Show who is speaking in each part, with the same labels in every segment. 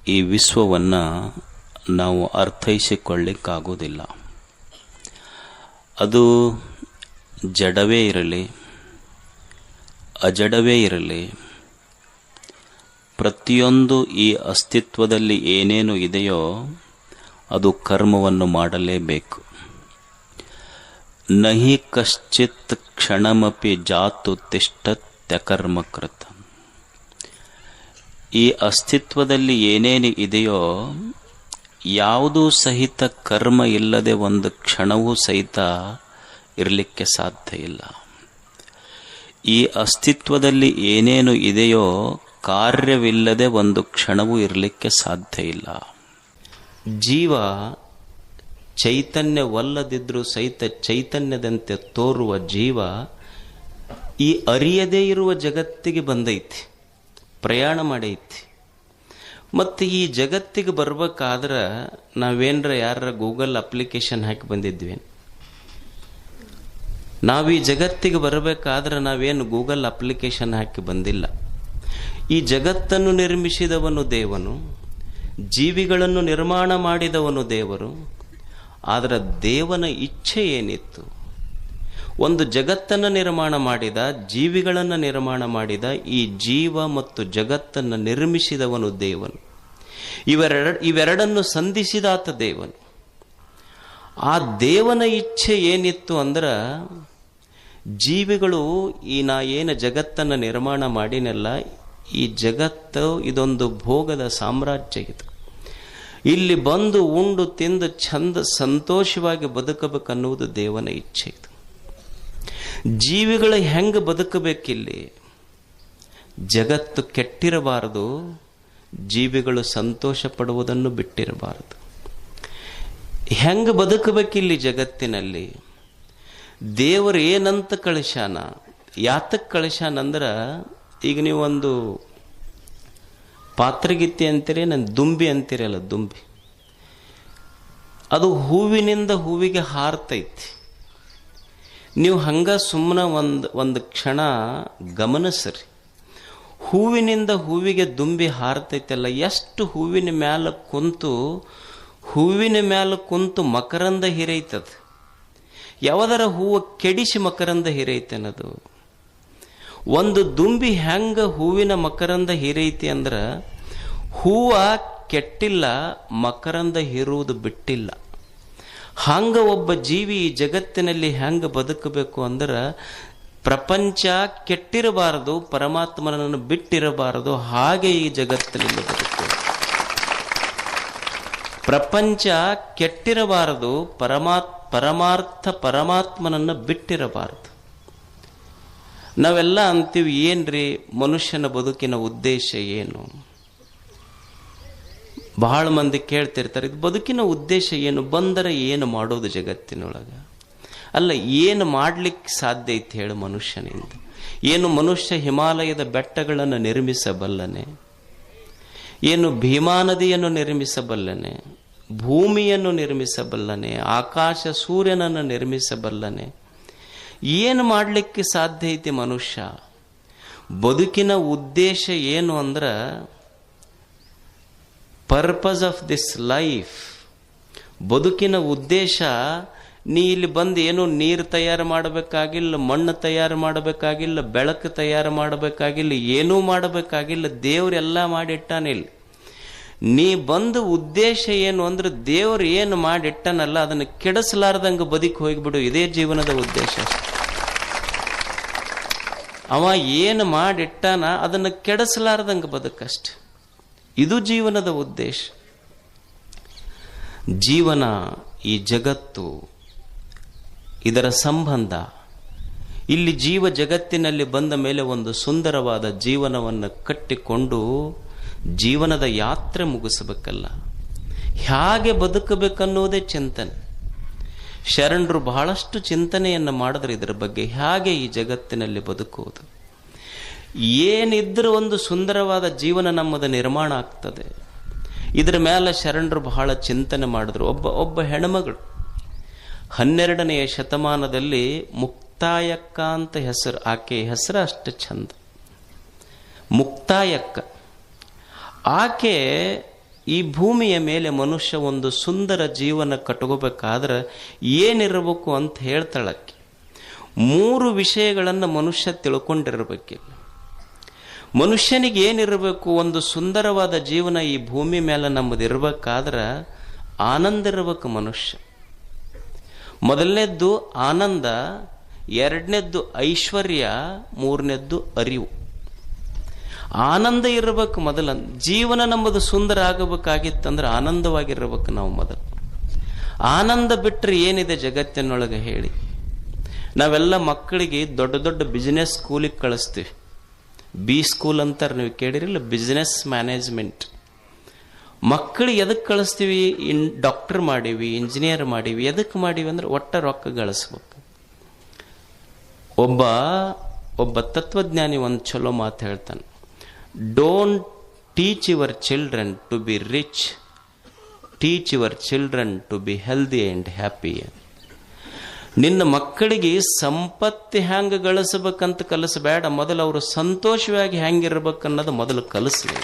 Speaker 1: ಈ ವಿಶ್ವವನ್ನು ನಾವು ಅರ್ಥೈಸಿಕೊಳ್ಳಿಕ್ಕಾಗೋದಿಲ್ಲ. ಅದು ಜಡವೇ ಇರಲಿ, ಅಜಡವೇ ಇರಲಿ, ಪ್ರತಿಯೊಂದು ಈ ಅಸ್ತಿತ್ವದಲ್ಲಿ ಏನೇನು ಇದೆಯೋ ಅದು ಕರ್ಮವನ್ನು ಮಾಡಲೇಬೇಕು. ನಹಿ ಕಶ್ಚಿತ್ ಕ್ಷಣಮಪಿ ಜಾತು ತಿಷ್ಠತ್ಯಕರ್ಮಕೃತ. ಈ ಅಸ್ತಿತ್ವದಲ್ಲಿ ಏನೇನು ಇದೆಯೋ ಯಾವುದೂ ಸಹಿತ ಕರ್ಮ ಇಲ್ಲದೆ ಒಂದು ಕ್ಷಣವೂ ಸಹಿತ ಇರಲಿಕ್ಕೆ ಸಾಧ್ಯ ಇಲ್ಲ. ಈ ಅಸ್ತಿತ್ವದಲ್ಲಿ ಏನೇನು ಇದೆಯೋ ಕಾರ್ಯವಿಲ್ಲದೆ ಒಂದು ಕ್ಷಣವೂ ಇರಲಿಕ್ಕೆ ಸಾಧ್ಯ ಇಲ್ಲ. ಜೀವ ಚೈತನ್ಯವಲ್ಲದಿದ್ರೂ ಸಹಿತ ಚೈತನ್ಯದಂತೆ ತೋರುವ ಜೀವ ಈ ಅರಿಯದೇ ಇರುವ ಜಗತ್ತಿಗೆ ಬಂದೈತಿ, ಪ್ರಯಾಣ ಮಾಡೈತಿ. ಮತ್ತು ಈ ಜಗತ್ತಿಗೆ ಬರ್ಬೇಕಾದ್ರೆ ನಾವೇನರ ಯಾರ ಗೂಗಲ್ ಅಪ್ಲಿಕೇಶನ್ ಹಾಕಿ ಬಂದಿದ್ವಿ? ನಾವು ಈ ಜಗತ್ತಿಗೆ ಬರಬೇಕಾದ್ರೆ ನಾವೇನು ಗೂಗಲ್ ಅಪ್ಲಿಕೇಶನ್ ಹಾಕಿ ಬಂದಿಲ್ಲ. ಈ ಜಗತ್ತನ್ನು ನಿರ್ಮಿಸಿದವನು ದೇವನು, ಜೀವಿಗಳನ್ನು ನಿರ್ಮಾಣ ಮಾಡಿದವನು ದೇವರು. ಆದರೆ ದೇವನ ಇಚ್ಛೆ ಏನಿತ್ತು? ಒಂದು ಜಗತ್ತನ್ನು ನಿರ್ಮಾಣ ಮಾಡಿದ, ಜೀವಿಗಳನ್ನು ನಿರ್ಮಾಣ ಮಾಡಿದ, ಈ ಜೀವ ಮತ್ತು ಜಗತ್ತನ್ನು ನಿರ್ಮಿಸಿದವನು ದೇವನು. ಇವೆರಡನ್ನು ಸಂಧಿಸಿದಾತ ದೇವನು. ಆ ದೇವನ ಇಚ್ಛೆ ಏನಿತ್ತು ಅಂದ್ರೆ, ಜೀವಿಗಳು ಈ ನಾ ಏನು ಜಗತ್ತನ್ನು ನಿರ್ಮಾಣ ಮಾಡಿನೆಲ್ಲ, ಈ ಜಗತ್ತು ಇದೊಂದು ಭೋಗದ ಸಾಮ್ರಾಜ್ಯ. ಇದು ಇಲ್ಲಿ ಬಂದು ಉಂಡು ತಿಂದು ಚಂದ ಸಂತೋಷವಾಗಿ ಬದುಕಬೇಕನ್ನುವುದು ದೇವನ ಇಚ್ಛೆ. ಇದು ಜೀವಿಗಳು ಹೆಂಗೆ ಬದುಕಬೇಕಿಲ್ಲಿ? ಜಗತ್ತು ಕೆಟ್ಟಿರಬಾರದು, ಜೀವಿಗಳು ಸಂತೋಷ ಪಡುವುದನ್ನು ಬಿಟ್ಟಿರಬಾರದು. ಹೆಂಗೆ ಬದುಕಬೇಕಿಲ್ಲಿ ಜಗತ್ತಿನಲ್ಲಿ? ದೇವರು ಏನಂತ ಕಳಿಸ್ಯಾನ, ಯಾತಕ್ಕೆ ಕಳಿಸ್ಯಾನಂದ್ರೆ, ಈಗ ನೀವು ಒಂದು ಪಾತ್ರಗಿತ್ತಿ ಅಂತೀರಿ, ನಾನು ದುಂಬಿ ಅಂತೀರಲ್ಲ, ದುಂಬಿ ಅದು ಹೂವಿನಿಂದ ಹೂವಿಗೆ ಹಾರ್ತೈತಿ. ನೀವು ಹಂಗ ಸುಮ್ಮನೆ ಒಂದು ಕ್ಷಣ ಗಮನಿಸ್ರಿ. ಹೂವಿನಿಂದ ಹೂವಿಗೆ ದುಂಬಿ ಹಾರ್ತೈತಲ್ಲ, ಎಷ್ಟು ಹೂವಿನ ಮ್ಯಾಲ ಕುಂತು ಮಕರಂದ ಹಿರೈತದ. ಯಾವದರ ಹೂವು ಕೆಡಿಸಿ ಮಕರಂದ ಹಿರೈತನದು. ಒಂದು ದುಂಬಿ ಹೆಂಗ ಹೂವಿನ ಮಕರಂದ ಹಿರೈತಿ ಅಂದ್ರೆ, ಹೂವ ಕೆಟ್ಟಿಲ್ಲ, ಮಕರಂದ ಹಿರುವುದು ಬಿಟ್ಟಿಲ್ಲ. ಹಂಗ ಒಬ್ಬ ಜೀವಿ ಈ ಜಗತ್ತಿನಲ್ಲಿ ಹೆಂಗ ಬದುಕಬೇಕು ಅಂದ್ರೆ, ಪ್ರಪಂಚ ಕೆಟ್ಟಿರಬಾರದು, ಪರಮಾತ್ಮನನ್ನು ಬಿಟ್ಟಿರಬಾರದು, ಹಾಗೆ ಈ ಜಗತ್ತಿನಲ್ಲಿ ಬದುಕಬೇಕು. ಪ್ರಪಂಚ ಕೆಟ್ಟಿರಬಾರದು, ಪರಮಾತ್ಮನನ್ನು ಬಿಟ್ಟಿರಬಾರದು. ನಾವೆಲ್ಲ ಅಂತೀವಿ, ಏನ್ರಿ ಮನುಷ್ಯನ ಬದುಕಿನ ಉದ್ದೇಶ ಏನು? ಬಹಳ ಮಂದಿ ಕೇಳ್ತಿರ್ತಾರೆ, ಇದು ಬದುಕಿನ ಉದ್ದೇಶ ಏನು? ಬಂದರೆ ಏನು ಮಾಡೋದು ಜಗತ್ತಿನೊಳಗೆ? ಅಲ್ಲ, ಏನು ಮಾಡ್ಲಿಕ್ಕೆ ಸಾಧ್ಯ ಐತೆ ಹೇಳು ಮನುಷ್ಯನಿಂದ? ಏನು ಮನುಷ್ಯ ಹಿಮಾಲಯದ ಬೆಟ್ಟಗಳನ್ನು ನಿರ್ಮಿಸಬಲ್ಲನೆ? ಏನು ಭೀಮಾ ನದಿಯನ್ನು ನಿರ್ಮಿಸಬಲ್ಲನೆ? ಭೂಮಿಯನ್ನು ನಿರ್ಮಿಸಬಲ್ಲನೆ? ಆಕಾಶ ಸೂರ್ಯನನ್ನು ನಿರ್ಮಿಸಬಲ್ಲನೆ? ಏನು ಮಾಡಲಿಕ್ಕೆ ಸಾಧ್ಯ ಐತಿ ಮನುಷ್ಯ? ಬದುಕಿನ ಉದ್ದೇಶ ಏನು ಅಂದ್ರೆ, ಪರ್ಪಸ್ ಆಫ್ ದಿಸ್ ಲೈಫ್, ಬದುಕಿನ ಉದ್ದೇಶ, ನೀ ಇಲ್ಲಿ ಬಂದು ಏನು ನೀರು ತಯಾರು ಮಾಡಬೇಕಾಗಿಲ್ಲ, ಮಣ್ಣು ತಯಾರು ಮಾಡಬೇಕಾಗಿಲ್ಲ, ಬೆಳಕು ತಯಾರು ಮಾಡಬೇಕಾಗಿಲ್ಲ, ಏನೂ ಮಾಡಬೇಕಾಗಿಲ್ಲ. ದೇವರೆಲ್ಲ ಮಾಡಿಟ್ಟಾನಿಲ್ಲ. ನೀ ಬಂದು ಉದ್ದೇಶ ಏನು ಅಂದ್ರೆ, ದೇವರು ಏನು ಮಾಡಿಟ್ಟನಲ್ಲ ಅದನ್ನು ಕೆಡಿಸಲಾರ್ದಂಗೆ ಬದುಕಿ ಹೋಗಿಬಿಡು. ಇದೇ ಜೀವನದ ಉದ್ದೇಶ. ಅವ ಏನು ಮಾಡಿಟ್ಟಾನ ಅದನ್ನು ಕೆಡಿಸಲಾರ್ದಂಗೆ ಬದುಕಷ್ಟೆ. ಇದು ಜೀವನದ ಉದ್ದೇಶ. ಜೀವನ, ಈ ಜಗತ್ತು, ಇದರ ಸಂಬಂಧ, ಇಲ್ಲಿ ಜೀವ ಜಗತ್ತಿನಲ್ಲಿ ಬಂದ ಮೇಲೆ ಒಂದು ಸುಂದರವಾದ ಜೀವನವನ್ನು ಕಟ್ಟಿಕೊಂಡು ಜೀವನದ ಯಾತ್ರೆ ಮುಗಿಸಬೇಕಲ್ಲ, ಹೇಗೆ ಬದುಕಬೇಕನ್ನೋದೇ ಚಿಂತನೆ. ಶರಣರು ಬಹಳಷ್ಟು ಚಿಂತನೆಯನ್ನು ಮಾಡಿದ್ರೆ ಇದರ ಬಗ್ಗೆ, ಹೇಗೆ ಈ ಜಗತ್ತಿನಲ್ಲಿ ಬದುಕುವುದು, ಏನಿದ್ರೂ ಒಂದು ಸುಂದರವಾದ ಜೀವನ ನಮ್ಮದು ನಿರ್ಮಾಣ ಆಗ್ತದೆ. ಇದರ ಮೇಲೆ ಶರಣರು ಬಹಳ ಚಿಂತನೆ ಮಾಡಿದ್ರು. ಒಬ್ಬ ಹೆಣ್ಮಗಳು 12ನೇ ಶತಮಾನದಲ್ಲಿ ಮುಕ್ತಾಯಕ್ಕ ಅಂತ ಹೆಸರು. ಆಕೆ ಹೆಸರು ಅಷ್ಟು ಚಂದ, ಮುಕ್ತಾಯಕ್ಕ. ಆಕೆ ಈ ಭೂಮಿಯ ಮೇಲೆ ಮನುಷ್ಯ ಒಂದು ಸುಂದರ ಜೀವನ ಕಟ್ಕೋಬೇಕಾದ್ರೆ ಏನಿರಬೇಕು ಅಂತ ಹೇಳ್ತಾಳಕ್ಕೆ. 3 ವಿಷಯಗಳನ್ನು ಮನುಷ್ಯ ತಿಳ್ಕೊಂಡಿರ್ಬೇಕಿಲ್ಲ. ಮನುಷ್ಯನಿಗೆ ಏನಿರಬೇಕು? ಒಂದು ಸುಂದರವಾದ ಜೀವನ ಈ ಭೂಮಿ ಮೇಲೆ ನಮ್ಮದು ಇರಬೇಕಾದ್ರೆ ಆನಂದ ಇರಬೇಕು ಮನುಷ್ಯ. ಮೊದಲನೇದ್ದು ಆನಂದ, 2ನೇದ್ದು ಐಶ್ವರ್ಯ, 3ನೇದ್ದು ಅರಿವು. ಆನಂದ ಇರಬೇಕು ಮೊದಲ. ಜೀವನ ನಮ್ಮದು ಸುಂದರ ಆಗಬೇಕಾಗಿತ್ತಂದ್ರೆ ಆನಂದವಾಗಿರ್ಬೇಕು ನಾವು ಮೊದಲು. ಆನಂದ ಬಿಟ್ಟರೆ ಏನಿದೆ ಜಗತ್ತಿನೊಳಗೆ ಹೇಳಿ? ನಾವೆಲ್ಲ ಮಕ್ಕಳಿಗೆ ದೊಡ್ಡ ದೊಡ್ಡ ಬಿಸ್ನೆಸ್ ಸ್ಕೂಲಿಗೆ ಕಳಿಸ್ತೀವಿ. ಬಿ ಸ್ಕೂಲ್ ಅಂತಾರೆ, ನೀವು ಕೇಳಿರಲಿಲ್ಲ? Business management. ಮಕ್ಕಳಿಗೆ ಎದಕ್ಕೆ ಕಳಿಸ್ತೀವಿ? ಡಾಕ್ಟರ್ ಮಾಡೀವಿ, ಇಂಜಿನಿಯರ್ ಮಾಡೀವಿ. ಎದಕ್ಕೆ ಮಾಡೀವಿ ಅಂದ್ರೆ ಒಟ್ಟ ರೊಕ್ಕ ಗಳಿಸ್ಬೇಕು. ಒಬ್ಬ ತತ್ವಜ್ಞಾನಿ ಒಂದು ಚಲೋ ಮಾತು ಹೇಳ್ತಾನೆ, don't teach your children to be rich, teach your children to be healthy and happy. ನಿನ್ನ ಮಕ್ಕಳಿಗೆ ಸಂಪತ್ತಿ ಹ್ಯಾಂಗ ಗಳಿಸ್ಬೇಕಂತ ಕಲಿಸಬೇಡ, ಮೊದಲು ಅವರು ಸಂತೋಷವಾಗಿ ಹೆಂಗಿರ್ಬೇಕನ್ನೋದು ಮೊದಲು ಕಲಿಸ್ಲಿ.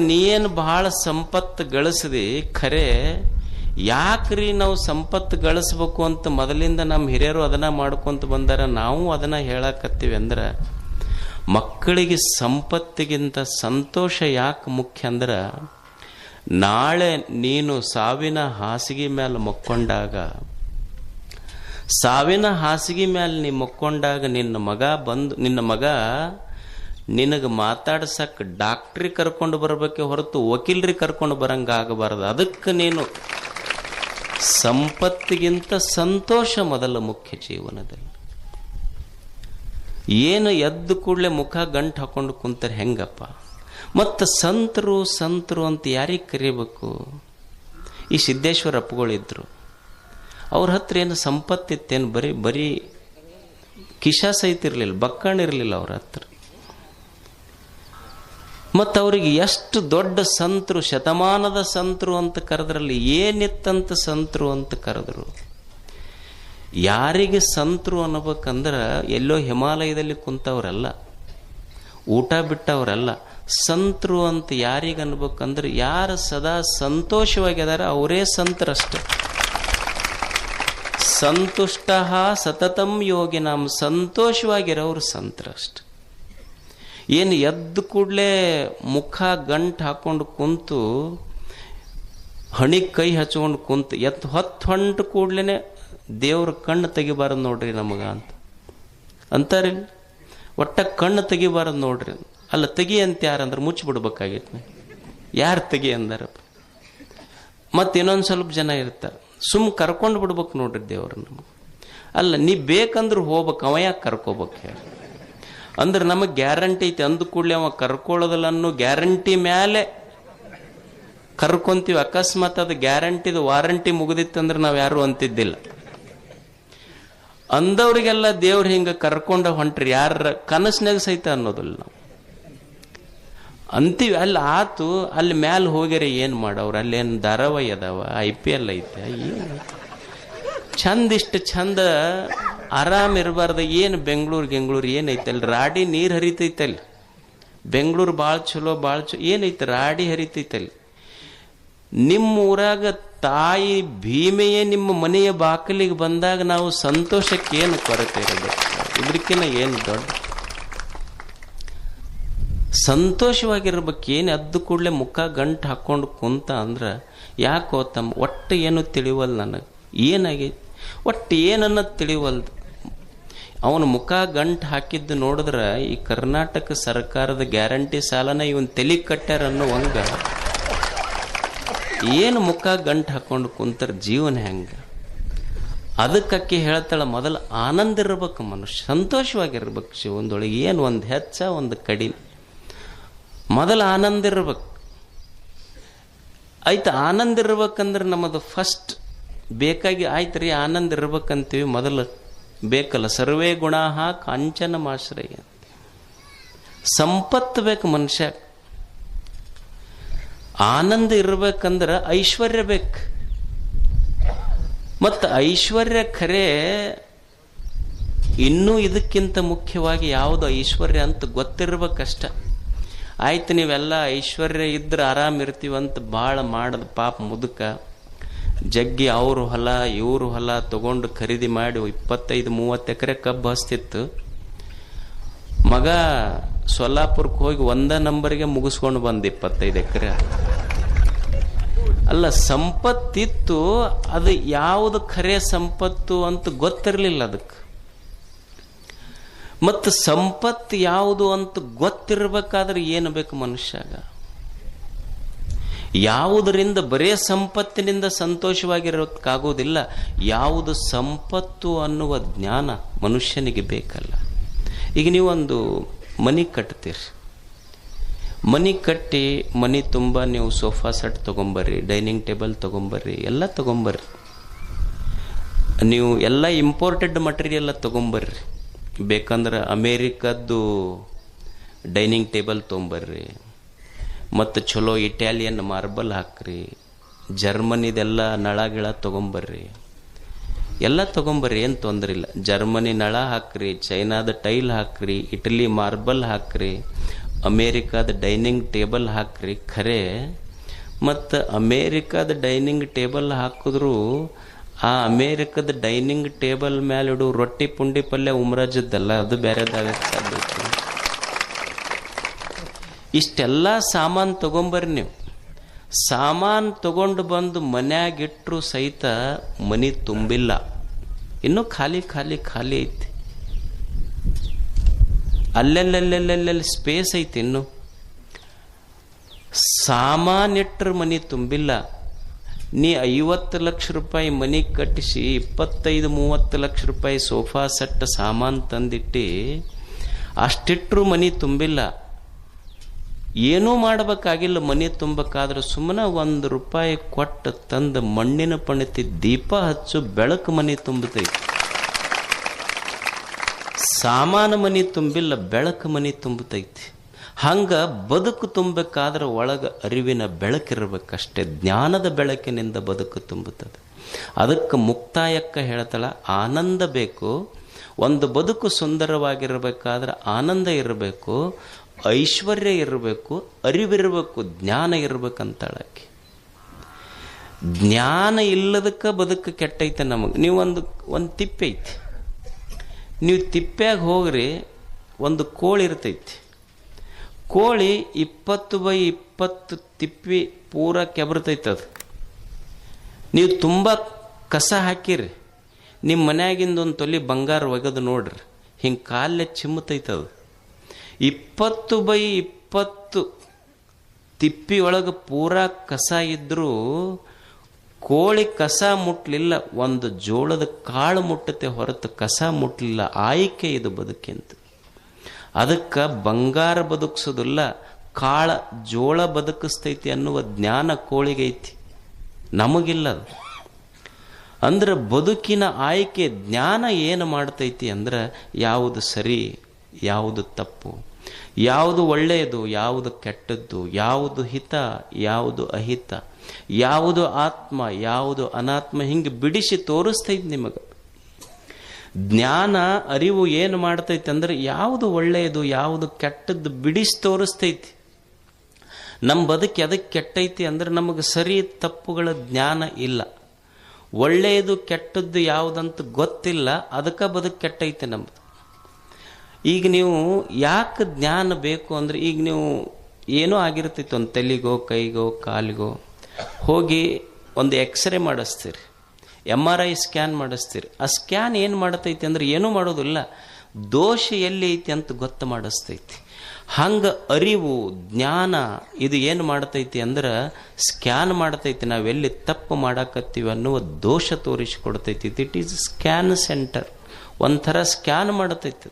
Speaker 1: ನೀನು ಬಹಳ ಸಂಪತ್ತು ಗಳಿಸಿದಿ ಖರೆ, ಯಾಕ್ರಿ ನಾವು ಸಂಪತ್ತು ಗಳಿಸ್ಬೇಕು ಅಂತ ಮೊದಲಿಂದ ನಮ್ಮ ಹಿರಿಯರು ಅದನ್ನ ಮಾಡ್ಕೊಂತ ಬಂದಾರ, ನಾವು ಅದನ್ನ ಹೇಳಕತ್ತೀವಿ ಅಂದ್ರೆ ಮಕ್ಕಳಿಗೆ ಸಂಪತ್ತಿಗಿಂತ ಸಂತೋಷ ಯಾಕೆ ಮುಖ್ಯ ಅಂದ್ರೆ, ನಾಳೆ ನೀನು ಸಾವಿನ ಹಾಸಿಗೆ ಮೇಲೆ ಮಕ್ಕೊಂಡಾಗ, ಸಾವಿನ ಹಾಸಿಗೆ ಮೇಲೆ ನೀ ಮಕ್ಕೊಂಡಾಗ ನಿನ್ನ ಮಗ ನಿನಗೆ ಮಾತಾಡ್ಸಕ್ ಡಾಕ್ಟ್ರಿಗೆ ಕರ್ಕೊಂಡು ಬರಬೇಕೆ ಹೊರತು ವಕೀಲರಿಗೆ ಕರ್ಕೊಂಡು ಬರಂಗಾಗಬಾರದು. ಅದಕ್ಕೆ ನೀನು ಸಂಪತ್ತಿಗಿಂತ ಸಂತೋಷ ಮೊದಲ ಮುಖ್ಯ ಜೀವನದಲ್ಲಿ. ಏನು ಎದ್ದು ಕೂಡಲೇ ಮುಖ ಗಂಟು ಹಾಕೊಂಡು ಕುಂತಾರೆ ಹೆಂಗಪ್ಪ? ಮತ್ತು ಸಂತರು ಅಂತ ಯಾರಿಗೆ ಕರಿಬೇಕು? ಈ ಸಿದ್ದೇಶ್ವರ ಅಪ್ಪಗಳಿದ್ರು, ಅವ್ರ ಹತ್ರ ಏನು ಸಂಪತ್ತಿತ್ತೇನು? ಬರೀ ಕಿಶಾ ಸಹಿತ ಇರಲಿಲ್ಲ, ಬಕ್ಕಣಿರಲಿಲ್ಲ ಅವ್ರ ಹತ್ರ. ಮತ್ತು ಅವರಿಗೆ ಎಷ್ಟು ದೊಡ್ಡ ಸಂತರು, ಶತಮಾನದ ಸಂತರು ಅಂತ ಕರೆದ್ರಲ್ಲಿ ಏನಿತ್ತಂತ ಸಂತರು ಅಂತ ಕರೆದ್ರು. ಯಾರಿಗೆ ಸಂತರು ಅನ್ನಬೇಕಂದ್ರೆ ಎಲ್ಲೋ ಹಿಮಾಲಯದಲ್ಲಿ ಕುಂತವ್ರಲ್ಲ, ಊಟ ಬಿಟ್ಟವ್ರಲ್ಲ. ಸಂತರು ಅಂತ ಯಾರಿಗೆ ಅನ್ಬೇಕಂದ್ರೆ ಯಾರು ಸದಾ ಸಂತೋಷವಾಗಿದಾರ ಅವರೇ ಸಂತರಷ್ಟೆ. ಸಂತುಷ್ಟ ಸತತಂ ಯೋಗಿನಾಂ, ಸಂತೋಷವಾಗಿರೋರು ಸಂತರಷ್ಟೆ. ಏನು ಎದ್ದು ಕೂಡಲೇ ಮುಖ ಗಂಟು ಹಾಕೊಂಡು ಕುಂತು ಹಣಿಗೆ ಕೈ ಹಚ್ಕೊಂಡು ಕುಂತು ಹೊತ್ತು ಹೊಂಟು ಕೂಡ್ಲೇನೆ ದೇವ್ರ ಕಣ್ಣು ತೆಗಿಬಾರದು ನೋಡ್ರಿ ನಮಗ ಅಂತಾರೆ. ಒಟ್ಟ ಕಣ್ಣು ತೆಗಿಬಾರದು ನೋಡ್ರಿ. ಅಲ್ಲ, ತೆಗಿ ಅಂತ ಯಾರಂದ್ರೆ ಮುಚ್ಚಿಬಿಡ್ಬೇಕಾಗಿತ್ತು. ಯಾರು ತೆಗಿ ಅಂದಾರಪ್ಪ? ಮತ್ತಿನ್ನೊಂದು ಸ್ವಲ್ಪ ಜನ ಇರ್ತಾರೆ, ಕರ್ಕೊಂಡು ಬಿಡ್ಬೇಕು ನೋಡ್ರಿ ದೇವ್ರ ನಮಗೆ. ಅಲ್ಲ, ನೀ ಬೇಕಂದ್ರೆ ಹೋಗ್ಬೇಕು, ಅವ ಯಾಕೆ ಕರ್ಕೋಬೇಕು ಹೇಳಿ? ಅಂದ್ರೆ ನಮಗೆ ಗ್ಯಾರಂಟಿ ಐತಿ, ಅಂದ ಕೂಡಲೇ ಅವ ಕರ್ಕೊಳ್ಳೋದಿಲ್ಲ ಅನ್ನೋ ಗ್ಯಾರಂಟಿ ಮೇಲೆ ಕರ್ಕೊಂತೀವಿ. ಅಕಸ್ಮಾತ್ ಅದು ಗ್ಯಾರಂಟಿದು ವಾರಂಟಿ ಮುಗಿದಿತ್ತಂದ್ರೆ ನಾವು ಯಾರು ಅಂತಿದ್ದಿಲ್ಲ. ಅಂದವ್ರಿಗೆಲ್ಲ ದೇವ್ರು ಹಿಂಗೆ ಕರ್ಕೊಂಡ ಹೊಂಟ್ರಿ, ಯಾರ ಕನಸಿನಾಗ ಸಹಿತ ಅನ್ನೋದಿಲ್ಲ ನಾವು ಅಂತೀವಿ. ಅಲ್ಲಿ ಆತು, ಅಲ್ಲಿ ಮ್ಯಾಲ ಹೋಗ್ಯಾರ ಏನು ಮಾಡವ್ರು? ಅಲ್ಲೇನು ಧಾರಾವಾಹಿ ಅದಾವ, IPL ಐತೆ, ಏನು ಚಂದ ಚಂದ ಆರಾಮ್ ಇರಬಾರ್ದ? ಏನು ಬೆಂಗಳೂರು ಏನೈತಲ್ಲಿ? ರಾಡಿ ನೀರು ಹರಿತೈತಲ್ಲಿ. ಬೆಂಗಳೂರು ಭಾಳ ಚಲೋ ಏನೈತೆ? ರಾಡಿ ಹರಿತೈತಲ್ಲಿ. ನಿಮ್ಮ ಊರಾಗ ತಾಯಿ ಭೀಮೆಯೇ ನಿಮ್ಮ ಮನೆಯ ಬಾಕಲಿಗೆ ಬಂದಾಗ ನಾವು ಸಂತೋಷಕ್ಕೆ ಏನು ಕೊರತೆ ಇರಬೇಕು? ಇದಕ್ಕಿನ್ನ ಏನು ದೊಡ್ಡ ಸಂತೋಷವಾಗಿರ್ಬೇಕು. ಏನು ಎದ್ದು ಕೂಡಲೇ ಮುಖ ಗಂಟು ಹಾಕೊಂಡು ಕುಂತ ಅಂದ್ರೆ ಯಾಕೋ ತಮ್ಮ ಒಟ್ಟು ಏನು ತಿಳಿವಲ್ಲ ನನಗೆ. ಏನಾಗೈತಿ ಒಟ್ಟು ಏನನ್ನ ತಿಳಿವಲ್ದು. ಅವನ ಮುಖ ಗಂಟು ಹಾಕಿದ್ದು ನೋಡಿದ್ರೆ ಈ ಕರ್ನಾಟಕ ಸರ್ಕಾರದ ಗ್ಯಾರಂಟಿ ಸಾಲನ ಇವನ್ ತಲೆ ಕಟ್ಟ್ಯಾರ ಅನ್ನೋ ಹಂಗ ಏನು ಮುಖ ಗಂಟು ಹಾಕೊಂಡು ಕುಂತರ ಜೀವನ ಹೆಂಗ? ಅದಕ್ಕೆ ಹೇಳ್ತಾಳ, ಮೊದಲು ಆನಂದ ಇರ್ಬೇಕು ಮನುಷ್ಯ, ಸಂತೋಷವಾಗಿರ್ಬೇಕು ಜೀವನದೊಳಗೆ. ಏನು ಒಂದು ಹೆಚ್ಚ ಒಂದು ಕಡಿಮೆ, ಮೊದಲು ಆನಂದ ಇರ್ಬೇಕು. ಆಯ್ತು, ಆನಂದ ಇರ್ಬೇಕಂದ್ರೆ ನಮ್ಮದು ಫಸ್ಟ್ ಬೇಕಾಗಿ ಆಯ್ತು ರೀ, ಆನಂದ ಇರ್ಬೇಕಂತೀವಿ. ಮೊದಲು ಬೇಕಲ್ಲ, ಸರ್ವೇ ಗುಣಾಹ ಕಾಂಚನ ಮಾಶ್ರಯ. ಸಂಪತ್ತು ಬೇಕು ಮನುಷ್ಯ. ಆನಂದ ಇರ್ಬೇಕಂದ್ರೆ ಐಶ್ವರ್ಯ ಬೇಕು. ಮತ್ತು ಐಶ್ವರ್ಯ ಖರೆ ಇನ್ನೂ ಇದಕ್ಕಿಂತ ಮುಖ್ಯವಾಗಿ ಯಾವುದು ಐಶ್ವರ್ಯ ಅಂತ ಗೊತ್ತಿರ್ಬೇಕಷ್ಟ. ಆಯ್ತು ನೀವೆಲ್ಲ ಐಶ್ವರ್ಯ ಇದ್ರೆ ಆರಾಮ್ ಇರ್ತೀವಂತ ಭಾಳ ಮಾಡದ ಪಾಪ ಮುದುಕ ಜಗ್ಗಿ ಅವ್ರ ಹೊಲ ಇವ್ರ ಹೊಲ ತಗೊಂಡು ಖರೀದಿ ಮಾಡಿ 25-30 ಎಕರೆ ಕಬ್ಬು ಹಸ್ತಿತ್ತು. ಮಗ ಸೊಲ್ಲಾಪುರಕ್ಕೆ ಹೋಗಿ 1 ನಂಬರ್ಗೆ ಮುಗಿಸ್ಕೊಂಡು ಬಂದ 25 ಎಕರೆ. ಅಲ್ಲ, ಸಂಪತ್ತಿತ್ತು, ಅದು ಯಾವುದು ಖರೆ ಸಂಪತ್ತು ಅಂತ ಗೊತ್ತಿರಲಿಲ್ಲ ಅದಕ್ಕೆ. ಮತ್ತು ಸಂಪತ್ತು ಯಾವುದು ಅಂತ ಗೊತ್ತಿರ್ಬೇಕಾದ್ರೆ ಏನು ಬೇಕು ಮನುಷ್ಯಾಗ? ಯಾವುದರಿಂದ ಬರೇ ಸಂಪತ್ತಿನಿಂದ ಸಂತೋಷವಾಗಿರೋಕ್ಕಾಗೋದಿಲ್ಲ. ಯಾವುದು ಸಂಪತ್ತು ಅನ್ನುವ ಜ್ಞಾನ ಮನುಷ್ಯನಿಗೆ ಬೇಕಲ್ಲ. ಈಗ ನೀವೊಂದು ಮನೆ ಕಟ್ತೀರಿ, ಮನೆ ಕಟ್ಟಿ ಮನೆ ತುಂಬ ನೀವು ಸೋಫಾ ಸೆಟ್ ತೊಗೊಂಬರ್ರಿ, ಡೈನಿಂಗ್ ಟೇಬಲ್ ತೊಗೊಂಬರ್ರಿ, ಎಲ್ಲ ತೊಗೊಂಬರ್ರಿ. ನೀವು ಎಲ್ಲ ಇಂಪೋರ್ಟೆಡ್ ಮಟೀರಿಯಲ್ ತೊಗೊಂಬರ್ರಿ. ಬೇಕಂದ್ರೆ ಅಮೇರಿಕದ್ದು ಡೈನಿಂಗ್ ಟೇಬಲ್ ತೊಗೊಂಬರ್ರಿ, ಮತ್ತು ಚಲೋ ಇಟಾಲಿಯನ್ ಮಾರ್ಬಲ್ ಹಾಕ್ರಿ, ಜರ್ಮನಿದೆಲ್ಲ ನಳ ಗಿಳ ತೊಗೊಂಬರ್ರಿ, ಎಲ್ಲ ತೊಗೊಂಬರ್ರಿ, ಏನು ತೊಂದರೆ ಇಲ್ಲ. ಜರ್ಮನಿ ನಳ ಹಾಕ್ರಿ, ಚೈನಾದ ಟೈಲ್ ಹಾಕ್ರಿ, ಇಟಲಿ ಮಾರ್ಬಲ್ ಹಾಕ್ರಿ, ಅಮೇರಿಕಾದ ಡೈನಿಂಗ್ ಟೇಬಲ್ ಹಾಕ್ರಿ. ಖರೆ ಮತ್ತು ಅಮೇರಿಕಾದ ಡೈನಿಂಗ್ ಟೇಬಲ್ ಹಾಕಿದ್ರು ಆ ಅಮೇರಿಕದ ಡೈನಿಂಗ್ ಟೇಬಲ್ ಮೇಲೆ ಇಡು ರೊಟ್ಟಿ ಪುಂಡಿ ಪಲ್ಯ ಉಮ್ರಾಜದ್ದಲ್ಲ, ಅದು ಬೇರೆದಾಗಕ್ಕೆ ಸಾಧ್ಯ. ಇಷ್ಟೆಲ್ಲ ಸಾಮಾನು ತೊಗೊಂಬರ್ರಿ. ನೀವು ಸಾಮಾನು ತಗೊಂಡು ಬಂದು ಮನ್ಯಾಗಿಟ್ರು ಸಹಿತ ಮನೆ ತುಂಬಿಲ್ಲ, ಇನ್ನೂ ಖಾಲಿ ಖಾಲಿ ಖಾಲಿ ಐತಿ. ಅಲ್ಲೆಲ್ಲೆಲ್ಲೆಲ್ಲೆಲ್ಲಿ ಸ್ಪೇಸ್ ಐತಿ. ಇನ್ನು ಸಾಮಾನಿಟ್ರ ಮನೆ ತುಂಬಿಲ್ಲ. ನೀ 50 ಲಕ್ಷ ರೂಪಾಯಿ ಮನೆ ಕಟ್ಟಿಸಿ 25-30 ಲಕ್ಷ ರೂಪಾಯಿ ಸೋಫಾ ಸೆಟ್ ಸಾಮಾನು ತಂದಿಟ್ಟು ಅಷ್ಟಿಟ್ರು ಮನೆ ತುಂಬಿಲ್ಲ. ಏನೂ ಮಾಡಬೇಕಾಗಿಲ್ಲ ಮನೆ ತುಂಬಬೇಕಾದ್ರೆ ಸುಮ್ಮನೆ 1 ರೂಪಾಯಿ ಕೊಟ್ಟು ತಂದು ಮಣ್ಣಿನ ಪಣಿತಿ ದೀಪ ಹಚ್ಚು, ಬೆಳಕು ಮನೆ ತುಂಬತೈತಿ. ಸಾಮಾನು ಮನೆ ತುಂಬಿಲ್ಲ, ಬೆಳಕು ಮನೆ ತುಂಬತೈತಿ. ಹಂಗ ಬದುಕು ತುಂಬಬೇಕಾದ್ರೆ ಒಳಗೆ ಅರಿವಿನ ಬೆಳಕಿರ್ಬೇಕಷ್ಟೇ. ಜ್ಞಾನದ ಬೆಳಕಿನಿಂದ ಬದುಕು ತುಂಬುತ್ತದೆ. ಅದಕ್ಕೆ ಮುಕ್ತಾಯಕ್ಕ ಹೇಳ್ತಾಳ, ಆನಂದ ಬೇಕು. ಒಂದು ಬದುಕು ಸುಂದರವಾಗಿರಬೇಕಾದ್ರೆ ಆನಂದ ಇರಬೇಕು, ಐಶ್ವರ್ಯ ಇರಬೇಕು, ಅರಿವಿರಬೇಕು, ಜ್ಞಾನ ಇರ್ಬೇಕಂತಾಳಕ್ಕೆ. ಜ್ಞಾನ ಇಲ್ಲದಕ್ಕೆ ಬದುಕು ಕೆಟ್ಟೈತೆ ನಮಗೆ. ನೀವು ಒಂದು ತಿಪ್ಪೆ ಐತಿ, ನೀವು ತಿಪ್ಪ್ಯಾಗ ಹೋಗ್ರಿ, ಒಂದು ಕೋಳಿ ಇರ್ತೈತಿ. ಕೋಳಿ 20x20 ತಿಪ್ಪಿ ಪೂರ ಕೆಬರ್ತೈತದು. ನೀವು ತುಂಬ ಕಸ ಹಾಕಿರಿ, ನಿಮ್ಮ ಮನ್ಯಾಗಿಂದ ಒಂದು ತೊಲಿ ಬಂಗಾರ ಒಗೆದು ನೋಡ್ರಿ, ಹಿಂಗೆ ಕಾಲೇ ಚಿಮ್ಮತೈತದು. 20x20 ತಿಪ್ಪಿ ಒಳಗೆ ಪೂರ ಕಸ ಇದ್ರೂ ಕೋಳಿ ಕಸ ಮುಟ್ಲಿಲ್ಲ, ಒಂದು ಜೋಳದ ಕಾಳು ಮುಟ್ಟತೆ ಹೊರತು ಕಸ ಮುಟ್ಲಿಲ್ಲ. ಆಯ್ಕೆ ಇದು ಬದುಕಿಂತ. ಅದಕ್ಕೆ ಬಂಗಾರ ಬದುಕಿಸೋದಿಲ್ಲ, ಕಾಳ ಜೋಳ ಬದುಕಿಸ್ತೈತಿ ಅನ್ನುವ ಜ್ಞಾನ ಕೋಳಿಗೆ ಐತಿ, ನಮಗಿಲ್ಲ. ಅಂದ್ರೆ ಬದುಕಿನ ಆಯ್ಕೆ ಜ್ಞಾನ ಏನು ಮಾಡ್ತೈತಿ ಅಂದ್ರೆ ಯಾವುದು ಸರಿ, ಯಾವುದು ತಪ್ಪು, ಯಾವುದು ಒಳ್ಳೆಯದು, ಯಾವುದು ಕೆಟ್ಟದ್ದು, ಯಾವುದು ಹಿತ, ಯಾವುದು ಅಹಿತ, ಯಾವುದು ಆತ್ಮ, ಯಾವುದು ಅನಾತ್ಮ, ಹಿಂಗೆ ಬಿಡಿಸಿ ತೋರಿಸ್ತೈತಿ ನಿಮಗೆ. ಜ್ಞಾನ ಅರಿವು ಏನು ಮಾಡ್ತೈತಿ ಅಂದ್ರೆ ಯಾವುದು ಒಳ್ಳೆಯದು, ಯಾವುದು ಕೆಟ್ಟದ್ದು ಬಿಡಿಸಿ ತೋರಿಸ್ತೈತಿ. ನಮ್ಮ ಬದುಕು ಎದಕ್ಕೆ ಕೆಟ್ಟೈತಿ ಅಂದ್ರೆ ನಮಗೆ ಸರಿ ತಪ್ಪುಗಳ ಜ್ಞಾನ ಇಲ್ಲ. ಒಳ್ಳೆಯದು ಕೆಟ್ಟದ್ದು ಯಾವುದಂತ ಗೊತ್ತಿಲ್ಲ, ಅದಕ್ಕೆ ಬದುಕು ಕೆಟ್ಟೈತೆ ನಮ್ಮದು. ಈಗ ನೀವು ಯಾಕೆ ಜ್ಞಾನ ಬೇಕು ಅಂದ್ರೆ, ಈಗ ನೀವು ಏನೋ ಆಗಿರ್ತೈತಿ, ಒಂದು ತಲೆಗೋ ಕೈಗೋ ಕಾಲಿಗೋ ಹೋಗಿ ಒಂದು ಎಕ್ಸ್ರೇ ಮಾಡಿಸ್ತೀರಿ, MRI ಸ್ಕ್ಯಾನ್ ಮಾಡಿಸ್ತೀರಿ. ಆ ಸ್ಕ್ಯಾನ್ ಏನು ಮಾಡತೈತಿ ಅಂದ್ರೆ ಏನೂ ಮಾಡೋದಿಲ್ಲ, ದೋಷ ಎಲ್ಲಿ ಐತಿ ಅಂತ ಗೊತ್ತು ಮಾಡಿಸ್ತೈತಿ. ಹಂಗೆ ಅರಿವು ಜ್ಞಾನ ಇದು ಏನು ಮಾಡ್ತೈತಿ ಅಂದ್ರೆ ಸ್ಕ್ಯಾನ್ ಮಾಡ್ತೈತಿ, ನಾವೆಲ್ಲಿ ತಪ್ಪು ಮಾಡಾಕತ್ತೀವಿ ಅನ್ನುವ ದೋಷ ತೋರಿಸಿಕೊಡ್ತೈತಿ. ಇಟ್ ಈಸ್ ಸ್ಕ್ಯಾನ್ ಸೆಂಟರ್, ಒಂಥರ ಸ್ಕ್ಯಾನ್ ಮಾಡತೈತಿ.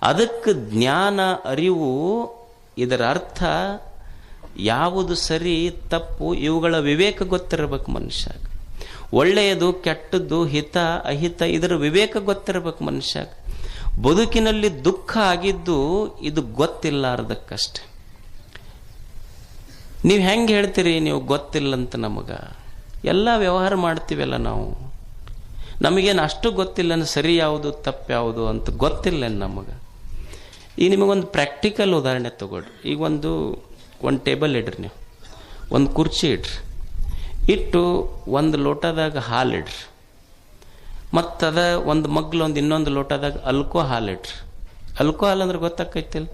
Speaker 1: ಅದಕ್ಕೆ ಜ್ಞಾನ ಅರಿವು, ಇದರ ಅರ್ಥ ಯಾವುದು ಸರಿ ತಪ್ಪು ಇವುಗಳ ವಿವೇಕ ಗೊತ್ತಿರಬೇಕು ಮನುಷ್ಯ. ಒಳ್ಳೆಯದು ಕೆಟ್ಟದ್ದು ಹಿತ ಅಹಿತ ಇದರ ವಿವೇಕ ಗೊತ್ತಿರಬೇಕು ಮನುಷ್ಯ. ಬದುಕಿನಲ್ಲಿ ದುಃಖ ಆಗಿದ್ದು ಇದು ಗೊತ್ತಿಲ್ಲಾರ್ದಕ್ಕಷ್ಟೆ. ನೀವು ಹೆಂಗೆ ಹೇಳ್ತೀರಿ ನೀವು ಗೊತ್ತಿಲ್ಲಂತ? ನಮಗೆ ಎಲ್ಲ ವ್ಯವಹಾರ ಮಾಡ್ತೀವಲ್ಲ ನಾವು, ನಮಗೇನು ಅಷ್ಟು ಗೊತ್ತಿಲ್ಲ ಸರಿ ಯಾವುದು ತಪ್ಪು ಯಾವುದು ಅಂತ ಗೊತ್ತಿಲ್ಲ ನಮಗೆ. ಈಗ ನಿಮಗೊಂದು ಪ್ರಾಕ್ಟಿಕಲ್ ಉದಾಹರಣೆ ತಗೊಳ್ರಿ. ಈಗ ಒಂದು ಟೇಬಲ್ ಇಡ್ರಿ, ನೀವು ಒಂದು ಕುರ್ಚಿ ಇಡ್ರಿ, ಇಟ್ಟು ಒಂದು ಲೋಟದಾಗ ಹಾಲು ಇಡ್ರಿ, ಮತ್ತದ ಒಂದು ಮಗ್ಲು ಇನ್ನೊಂದು ಲೋಟದಾಗ ಅಲ್ಕೋ ಹಾಲು ಇಡ್ರಿ. ಅಲ್ಕೋ ಹಾಲು ಅಂದ್ರೆ ಗೊತ್ತಾಕೈತಿಲ್ಲ,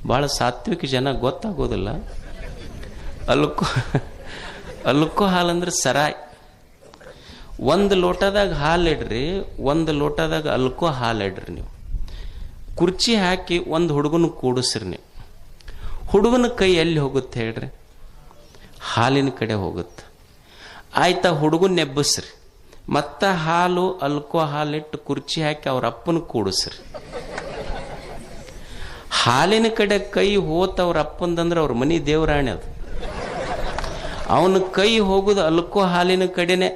Speaker 1: ಭಾಳ ಸಾತ್ವಿಕ ಜನ ಗೊತ್ತಾಗೋದಿಲ್ಲ. ಅಲ್ಕೋ ಹಾಲು ಅಂದ್ರೆ ಸರಾಯ್. ಒಂದು ಲೋಟದಾಗ ಹಾಲು ಇಡ್ರಿ, ಒಂದು ಲೋಟದಾಗ ಅಲ್ಕೋ ಹಾಲು ಇಡ್ರಿ. ನೀವು ಕುರ್ಚಿ ಹಾಕಿ ಒಂದು ಹುಡುಗನ ಕೂಡಿಸ್ರಿ. ನೀವು ಹುಡುಗನ ಕೈ ಎಲ್ಲಿ ಹೋಗುತ್ತೆ ಹೇಳ್ರಿ? ಹಾಲಿನ ಕಡೆ ಹೋಗುತ್ತೆ. ಆಯ್ತಾ, ಹುಡುಗನ ನೆಬ್ಬಸ್ರಿ, ಮತ್ತ ಹಾಲು ಅಲ್ಕೋ ಹಾಲಿಟ್ಟು ಕುರ್ಚಿ ಹಾಕಿ ಅವ್ರ ಅಪ್ಪನ ಕೂಡಿಸ್ರಿ. ಹಾಲಿನ ಕಡೆ ಕೈ ಹೋತ ಅವ್ರ ಅಪ್ಪಂದಂದ್ರೆ ಅವ್ರ ಮನಿ ದೇವರಾಣಿ ಅದು. ಅವನ ಕೈ ಹೋಗುದು ಅಲ್ಕೋ ಹಾಲಿನ ಕಡೆನೆ.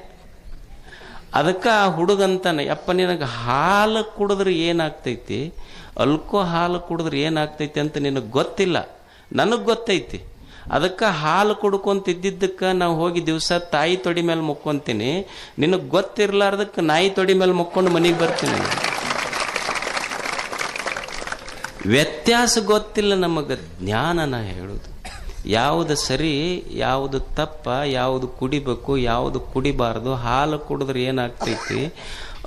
Speaker 1: ಅದಕ್ಕೆ ಆ ಹುಡುಗಂತಾನೆ, ಯಪ್ಪ ನಿನಗೆ ಹಾಲು ಕುಡಿದ್ರೆ ಏನಾಗ್ತೈತಿ, ಅಲ್ಕೋ ಹಾಲು ಕುಡಿದ್ರೆ ಏನಾಗ್ತೈತಿ ಅಂತ ನಿನಗೆ ಗೊತ್ತಿಲ್ಲ, ನನಗೆ ಗೊತ್ತೈತಿ. ಅದಕ್ಕೆ ಹಾಲು ಕುಡ್ಕೊಂತಿದ್ದಕ್ಕೆ ನಾವು ಹೋಗಿ ದಿವಸ ತಾಯಿ ತೊಡಿ ಮೇಲೆ ಮುಕ್ಕೊಂತೀನಿ. ನಿನಗೆ ಗೊತ್ತಿರ್ಲಾರ್ದಕ್ಕೆ ನಾಯಿ ತೊಡಿ ಮೇಲೆ ಮುಕ್ಕೊಂಡು ಮನೆಗೆ ಬರ್ತೀನಿ. ವ್ಯತ್ಯಾಸ ಗೊತ್ತಿಲ್ಲ ನಮಗೆ. ಜ್ಞಾನನ ಹೇಳುದು ಯಾವುದು ಸರಿ, ಯಾವುದು ತಪ್ಪ, ಯಾವುದು ಕುಡಿಬೇಕು, ಯಾವುದು ಕುಡಿಬಾರ್ದು. ಹಾಲು ಕುಡಿದ್ರೆ ಏನಾಗ್ತೈತಿ,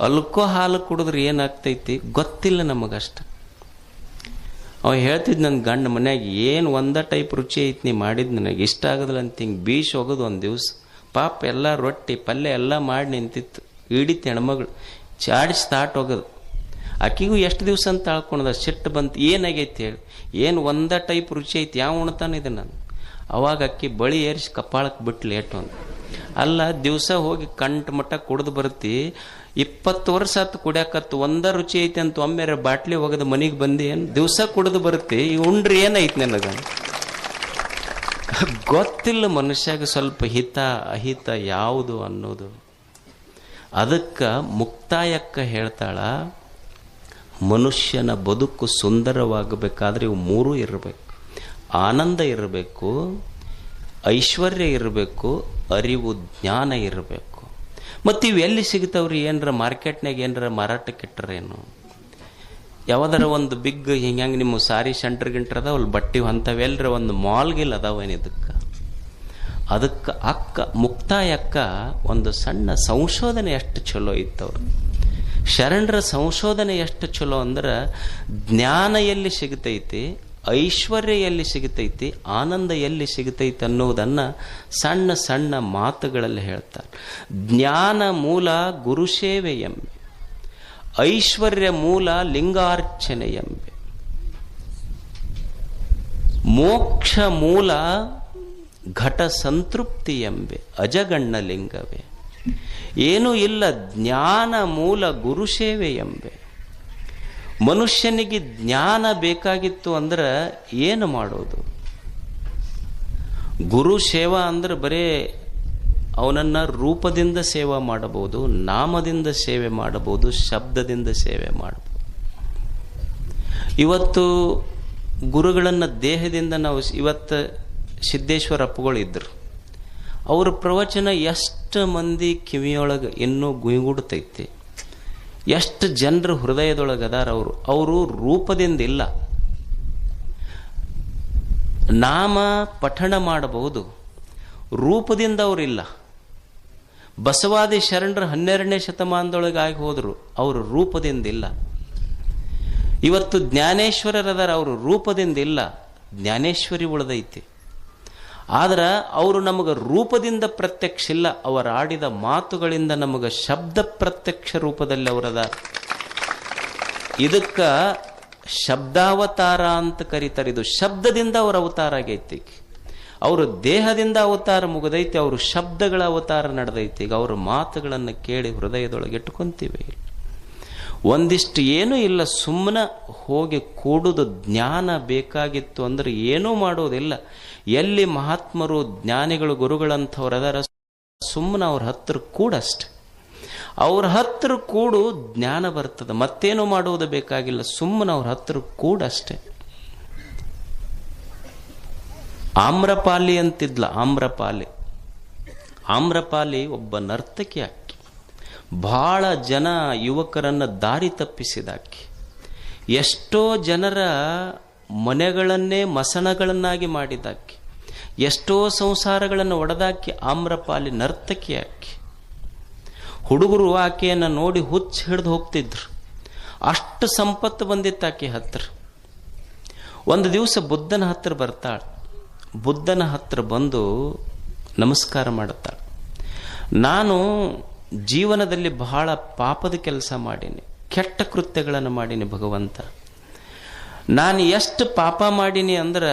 Speaker 1: ಅಲ್ಕೋ ಹಾಲು ಕುಡಿದ್ರೆ ಏನಾಗ್ತೈತಿ ಗೊತ್ತಿಲ್ಲ ನಮಗಷ್ಟ. ಅವ ಹೇಳ್ತಿದ್ ನನ್ನ ಗಂಡ ಮನ್ಯಾಗ, ಏನು ಒಂದ ಟೈಪ್ ರುಚಿ ಐತಿ ನೀ ಮಾಡಿದ್ ನನಗೆ ಇಷ್ಟ ಆಗೋದಿಲ್ಲ ಅಂತ ಹಿಂಗೆ ಬೀಸ್ ಹೋಗೋದು. ಒಂದು ದಿವ್ಸ ಪಾಪ ಎಲ್ಲ ರೊಟ್ಟಿ ಪಲ್ಯ ಎಲ್ಲ ಮಾಡಿ ನಿಂತಿತ್ತು. ಇಡೀತು ಹೆಣ್ಮಗಳು ಚಾಡಿಸಿ ತಾಟ್ ಹೋಗೋದು. ಆಕಿಗೂ ಎಷ್ಟು ದಿವ್ಸ ಅಂತ ಆಳ್ಕೊಂಡ ಸಿಟ್ಟು ಬಂತು. ಏನಾಗೈತಿ ಹೇಳಿ, ಏನು ಒಂದ ಟೈಪ್ ರುಚಿ ಐತಿ, ಯಾವ ಉಣ್ತಾನೆ ಇದೆ ನಾನು. ಅವಾಗ ಅಕ್ಕಿ ಬಳಿ ಏರಿಸಿ ಕಪ್ಪಾಳಕ್ಕೆ ಬಿಟ್ಟು ಲೇಟು ಅಂತ. ಅಲ್ಲ, ದಿವಸ ಹೋಗಿ ಕಂಠ ಮಟ್ಟ ಕುಡ್ದು ಬರ್ತಿ, 20 ವರ್ಷ ಆತು ಕುಡಿಯಾಕತ್ತು, ಒಂದ ರುಚಿ ಐತಿ ಅಂತ ಒಮ್ಮೆ ಬಾಟ್ಲಿ ಹೋಗದ ಮನೆಗೆ ಬಂದು ಏನು ದಿವಸ ಕುಡಿದು ಬರುತ್ತೆ. ಈ ಉಂಡ್ರಿ ಏನೈತಿ ನನಗ ಗೊತ್ತಿಲ್ಲ. ಮನುಷ್ಯಾಗ ಸ್ವಲ್ಪ ಹಿತ ಅಹಿತ ಯಾವುದು ಅನ್ನೋದು. ಅದಕ್ಕೆ ಮುಕ್ತಾಯಕ್ಕ ಹೇಳ್ತಾಳ, ಮನುಷ್ಯನ ಬದುಕು ಸುಂದರವಾಗಬೇಕಾದ್ರೆ ಇವು ಮೂರೂ ಇರಬೇಕು. ಆನಂದ ಇರಬೇಕು, ಐಶ್ವರ್ಯ ಇರಬೇಕು, ಅರಿವು ಜ್ಞಾನ ಇರಬೇಕು. ಮತ್ತು ಇವು ಎಲ್ಲಿ ಸಿಗ್ತಾವ್ರಿ? ಏನರ ಮಾರ್ಕೆಟ್ನಾಗ ಏನರ ಮಾರಾಟಕ್ಕಿಟ್ಟರೇನು? ಯಾವ್ದಾರ ಒಂದು ಬಿಗ್ ಹಿಂಗೆ ನಿಮ್ಮ ಸಾರಿ ಸೆಂಟರ್ ಗಿಂಟ್ರ ಅದಾವಲ್ಲಿ ಬಟ್ಟೆ ಅಂಥವೆಲ್ಲರ ಒಂದು ಮಾಲ್ಗಿಲ್ ಅದಾವೇನು ಇದಕ್ಕೆ? ಅದಕ್ಕೆ ಮುಕ್ತಾಯಕ್ಕ ಒಂದು ಸಣ್ಣ ಸಂಶೋಧನೆ ಎಷ್ಟು ಚಲೋ ಇತ್ತವ್ರು. ಶರಣರ ಸಂಶೋಧನೆ ಎಷ್ಟು ಚಲೋ ಅಂದ್ರೆ, ಜ್ಞಾನ ಎಲ್ಲಿ ಸಿಗತೈತಿ, ಐಶ್ವರ್ಯ ಎಲ್ಲಿ ಸಿಗತೈತಿ, ಆನಂದ ಎಲ್ಲಿ ಸಿಗತೈತಿ ಅನ್ನೋದನ್ನ ಸಣ್ಣ ಸಣ್ಣ ಮಾತುಗಳಲ್ಲಿ ಹೇಳ್ತಾರೆ. ಜ್ಞಾನ ಮೂಲ ಗುರುಸೇವೆ ಎಂಬೆ, ಐಶ್ವರ್ಯ ಮೂಲ ಲಿಂಗಾರ್ಚನೆ ಎಂಬೆ, ಮೋಕ್ಷ ಮೂಲ ಘಟ ಸಂತೃಪ್ತಿ ಎಂಬೆ, ಅಜಗಣ್ಣ ಲಿಂಗವೇ. ಏನೂ ಇಲ್ಲ, ಜ್ಞಾನ ಮೂಲ ಗುರುಸೇವೆ ಎಂಬೆ. ಮನುಷ್ಯನಿಗೆ ಜ್ಞಾನ ಬೇಕಾಗಿತ್ತು ಅಂದ್ರೆ ಏನು ಮಾಡೋದು? ಗುರು ಸೇವಾ ಅಂದ್ರೆ ಬರೇ ಅವನನ್ನ ರೂಪದಿಂದ ಸೇವಾ ಮಾಡಬಹುದು, ನಾಮದಿಂದ ಸೇವೆ ಮಾಡಬಹುದು, ಶಬ್ದದಿಂದ ಸೇವೆ ಮಾಡಬಹುದು. ಇವತ್ತು ಗುರುಗಳನ್ನು ದೇಹದಿಂದ ನಾವು, ಇವತ್ತು ಸಿದ್ದೇಶ್ವರ ಅಪ್ಪಗಳು ಇದ್ರು, ಅವ್ರ ಪ್ರವಚನ ಎಷ್ಟು ಮಂದಿ ಕಿವಿಯೊಳಗೆ ಇನ್ನೂ ಗುಯ್ಗುಡ್ತೈತಿ, ಎಷ್ಟು ಜನರ ಹೃದಯದೊಳಗೆ ಅದಾರ. ಅವರು ರೂಪದಿಂದ ಇಲ್ಲ. ನಾಮ ಪಠಣ ಮಾಡಬಹುದು, ರೂಪದಿಂದ ಅವರಿಲ್ಲ. ಬಸವಾದಿ ಶರಣರು 12ನೇ ಶತಮಾನದೊಳಗೆ ಆಗಿ ಹೋದ್ರು, ಅವರು ರೂಪದಿಂದ ಇಲ್ಲ. ಇವತ್ತು ಜ್ಞಾನೇಶ್ವರರದಾರ, ಅವರು ರೂಪದಿಂದ ಇಲ್ಲ, ಜ್ಞಾನೇಶ್ವರಿ ಉಳಿದೈತಿ. ಆದ್ರೆ ಅವರು ನಮಗೆ ರೂಪದಿಂದ ಪ್ರತ್ಯಕ್ಷ ಇಲ್ಲ, ಅವರ ಆಡಿದ ಮಾತುಗಳಿಂದ ನಮಗೆ ಶಬ್ದ ಪ್ರತ್ಯಕ್ಷ ರೂಪದಲ್ಲಿ ಅವರದ. ಇದಕ್ಕ ಶಬ್ದಾವತಾರ ಅಂತ ಕರೀತಾರೆ. ಇದು ಶಬ್ದದಿಂದ ಅವರ ಅವತಾರ ಆಗೈತಿ. ಅವರು ದೇಹದಿಂದ ಅವತಾರ ಮುಗದೈತಿ, ಅವರು ಶಬ್ದಗಳ ಅವತಾರ ನಡೆದೈತಿ. ಈಗ ಅವರ ಮಾತುಗಳನ್ನು ಕೇಳಿ ಹೃದಯದೊಳಗೆ ಇಟ್ಕೊಂತೀವಿ. ಒಂದಿಷ್ಟು ಏನೂ ಇಲ್ಲ, ಸುಮ್ಮನೆ ಹೋಗಿ ಕೂಡುದು. ಜ್ಞಾನ ಬೇಕಾಗಿತ್ತು ಅಂದ್ರೆ ಏನೂ ಮಾಡೋದಿಲ್ಲ. ಎಲ್ಲಿ ಮಹಾತ್ಮರು ಜ್ಞಾನಿಗಳು ಗುರುಗಳಂಥವ್ರು ಅದರ, ಸುಮ್ಮನೆ ಅವ್ರ ಹತ್ರ ಕೂಡಷ್ಟೆ. ಅವ್ರ ಹತ್ರ ಕೂಡು, ಜ್ಞಾನ ಬರ್ತದೆ. ಮತ್ತೇನು ಮಾಡುವುದು ಬೇಕಾಗಿಲ್ಲ, ಸುಮ್ಮನೆ ಅವ್ರ ಹತ್ರ ಕೂಡಷ್ಟೆ. ಆಮ್ರಪಾಲಿ ಅಂತಿದ್ಲ. ಆಮ್ರಪಾಲಿ ಒಬ್ಬ ನರ್ತಕಿ ಆಕಿ. ಬಹಳ ಜನ ಯುವಕರನ್ನ ದಾರಿ ತಪ್ಪಿಸಿದಾಕಿ. ಎಷ್ಟೋ ಜನರ ಮನೆಗಳನ್ನೇ ಮಸಣಗಳನ್ನಾಗಿ ಮಾಡಿದಾಕಿ, ಎಷ್ಟೋ ಸಂಸಾರಗಳನ್ನು ಒಡೆದಾಕಿ ಆಮ್ರಪಾಲಿ ನರ್ತಕಿ ಆಕಿ. ಹುಡುಗರು ಆಕೆಯನ್ನು ನೋಡಿ ಹುಚ್ಚು ಹಿಡಿದು ಹೋಗ್ತಿದ್ರು, ಅಷ್ಟು ಸಂಪತ್ತು ಬಂದಿತ್ತು ಆಕೆ ಹತ್ರ. ಒಂದು ದಿವಸ ಬುದ್ಧನ ಹತ್ರ ಬರ್ತಾಳೆ. ಬುದ್ಧನ ಹತ್ರ ಬಂದು ನಮಸ್ಕಾರ ಮಾಡುತ್ತಾಳೆ. ನಾನು ಜೀವನದಲ್ಲಿ ಬಹಳ ಪಾಪದ ಕೆಲಸ ಮಾಡೀನಿ, ಕೆಟ್ಟ ಕೃತ್ಯಗಳನ್ನು ಮಾಡೀನಿ ಭಗವಂತ. ನಾನು ಎಷ್ಟು ಪಾಪ ಮಾಡೀನಿ ಅಂದ್ರೆ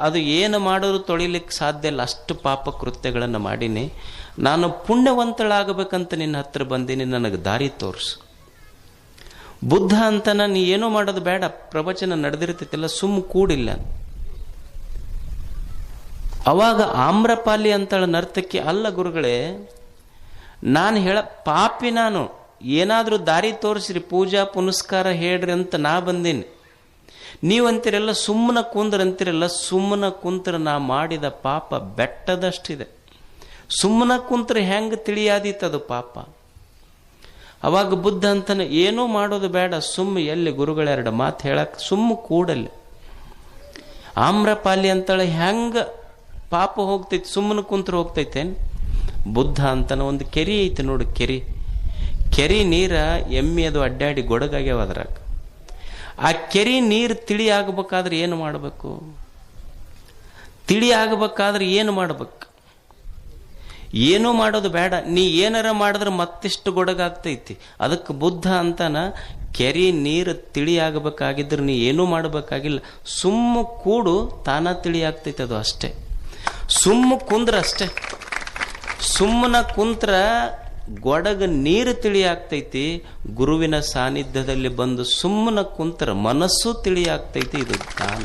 Speaker 1: ಅದು ಏನು ಮಾಡೋದು ತೊಳಿಲಿಕ್ಕೆ ಸಾಧ್ಯ ಇಲ್ಲ, ಅಷ್ಟು ಪಾಪ ಕೃತ್ಯಗಳನ್ನು ಮಾಡೀನಿ. ನಾನು ಪುಣ್ಯವಂತಳಾಗಬೇಕಂತ ನಿನ್ನ ಹತ್ರ ಬಂದೀನಿ, ನನಗೆ ದಾರಿ ತೋರಿಸು. ಬುದ್ಧ ಅಂತನ ನೀ ಏನೂ ಮಾಡೋದು ಬೇಡ, ಪ್ರವಚನ ನಡೆದಿರ್ತೈತಿಲ್ಲ, ಸುಮ್ಮ ಕೂಡಿಲ್ಲ. ಅವಾಗ ಆಮ್ರಪಾಲಿ ಅಂತಳ ನರ್ತಕಿ, ಅಲ್ಲ ಗುರುಗಳೇ, ನಾನು ಪಾಪಿ, ನಾನು ಏನಾದರೂ ದಾರಿ ತೋರಿಸ್ರಿ, ಪೂಜಾ ಪುನಸ್ಕಾರ ಹೇಳ್ರಿ ಅಂತ ನಾ ಬಂದೀನಿ. ನೀವಂತೀರಲ್ಲ ಸುಮ್ಮನ ಕುಂದ್ರಂತೀರಲ್ಲ, ಸುಮ್ಮನ ಕುಂತ್ರ ನಾ ಮಾಡಿದ ಪಾಪ ಬೆಟ್ಟದಷ್ಟಿದೆ. ಸುಮ್ಮನ ಕುಂತ್ರ ಹೆಂಗೆ ತಿಳಿಯಾದೀತದು ಪಾಪ. ಅವಾಗ ಬುದ್ಧ ಅಂತಾನೆ, ಏನೂ ಮಾಡೋದು ಬೇಡ, ಸುಮ್ಮ ಎಲ್ಲಿ ಗುರುಗಳೆರಡು ಮಾತು ಹೇಳಕ್ಕೆ ಸುಮ್ಮ ಕೂಡಲ್ಲಿ. ಆಮ್ರಪಾಲಿ ಅಂತೇಳಿ ಹೆಂಗೆ ಪಾಪ ಹೋಗ್ತೈತಿ, ಸುಮ್ಮನೆ ಕುಂತ್ರ ಹೋಗ್ತೈತೇನು? ಬುದ್ಧ ಅಂತಾನೆ, ಒಂದು ಕೆರಿ ಐತೆ ನೋಡು, ಕೆರಿ ನೀರ ಎಮ್ಮೆ ಅದು ಅಡ್ಡಾಡಿ ಗೊಡಗಾಗ್ಯಾವ ಅದ್ರಾಗ. ಆ ಕೆರಿ ನೀರು ತಿಳಿ ಆಗಬೇಕಾದ್ರೆ ಏನು ಮಾಡಬೇಕು? ತಿಳಿ ಆಗಬೇಕಾದ್ರೆ ಏನು ಮಾಡ್ಬೇಕು? ಏನೂ ಮಾಡೋದು ಬೇಡ, ನೀ ಏನಾರ ಮಾಡಿದ್ರೆ ಮತ್ತಿಷ್ಟು ಗೊಡಗಾಗ್ತೈತಿ. ಅದಕ್ಕೆ ಬುದ್ಧ ಅಂತಾನ, ಕೆರಿ ನೀರು ತಿಳಿ ಆಗಬೇಕಾಗಿದ್ರೆ ನೀ ಏನೂ ಮಾಡಬೇಕಾಗಿಲ್ಲ, ಸುಮ್ಮ ಕೂಡು, ತಾನ ತಿಳಿ ಆಗ್ತೈತಿ. ಅದು ಅಷ್ಟೇ, ಸುಮ್ಮ ಕುಂದ್ರ ಅಷ್ಟೇ. ಸುಮ್ಮನ ಕುಂತ್ರ ಗೊಡಗ ನೀರು ತಿಳಿ ಆಗ್ತೈತಿ. ಗುರುವಿನ ಸಾನ್ನಿಧ್ಯದಲ್ಲಿ ಬಂದು ಸುಮ್ಮನ ಕುಂತ್ರ ಮನಸ್ಸು ತಿಳಿ ಆಗ್ತೈತಿ. ಇದು ಜ್ಞಾನ.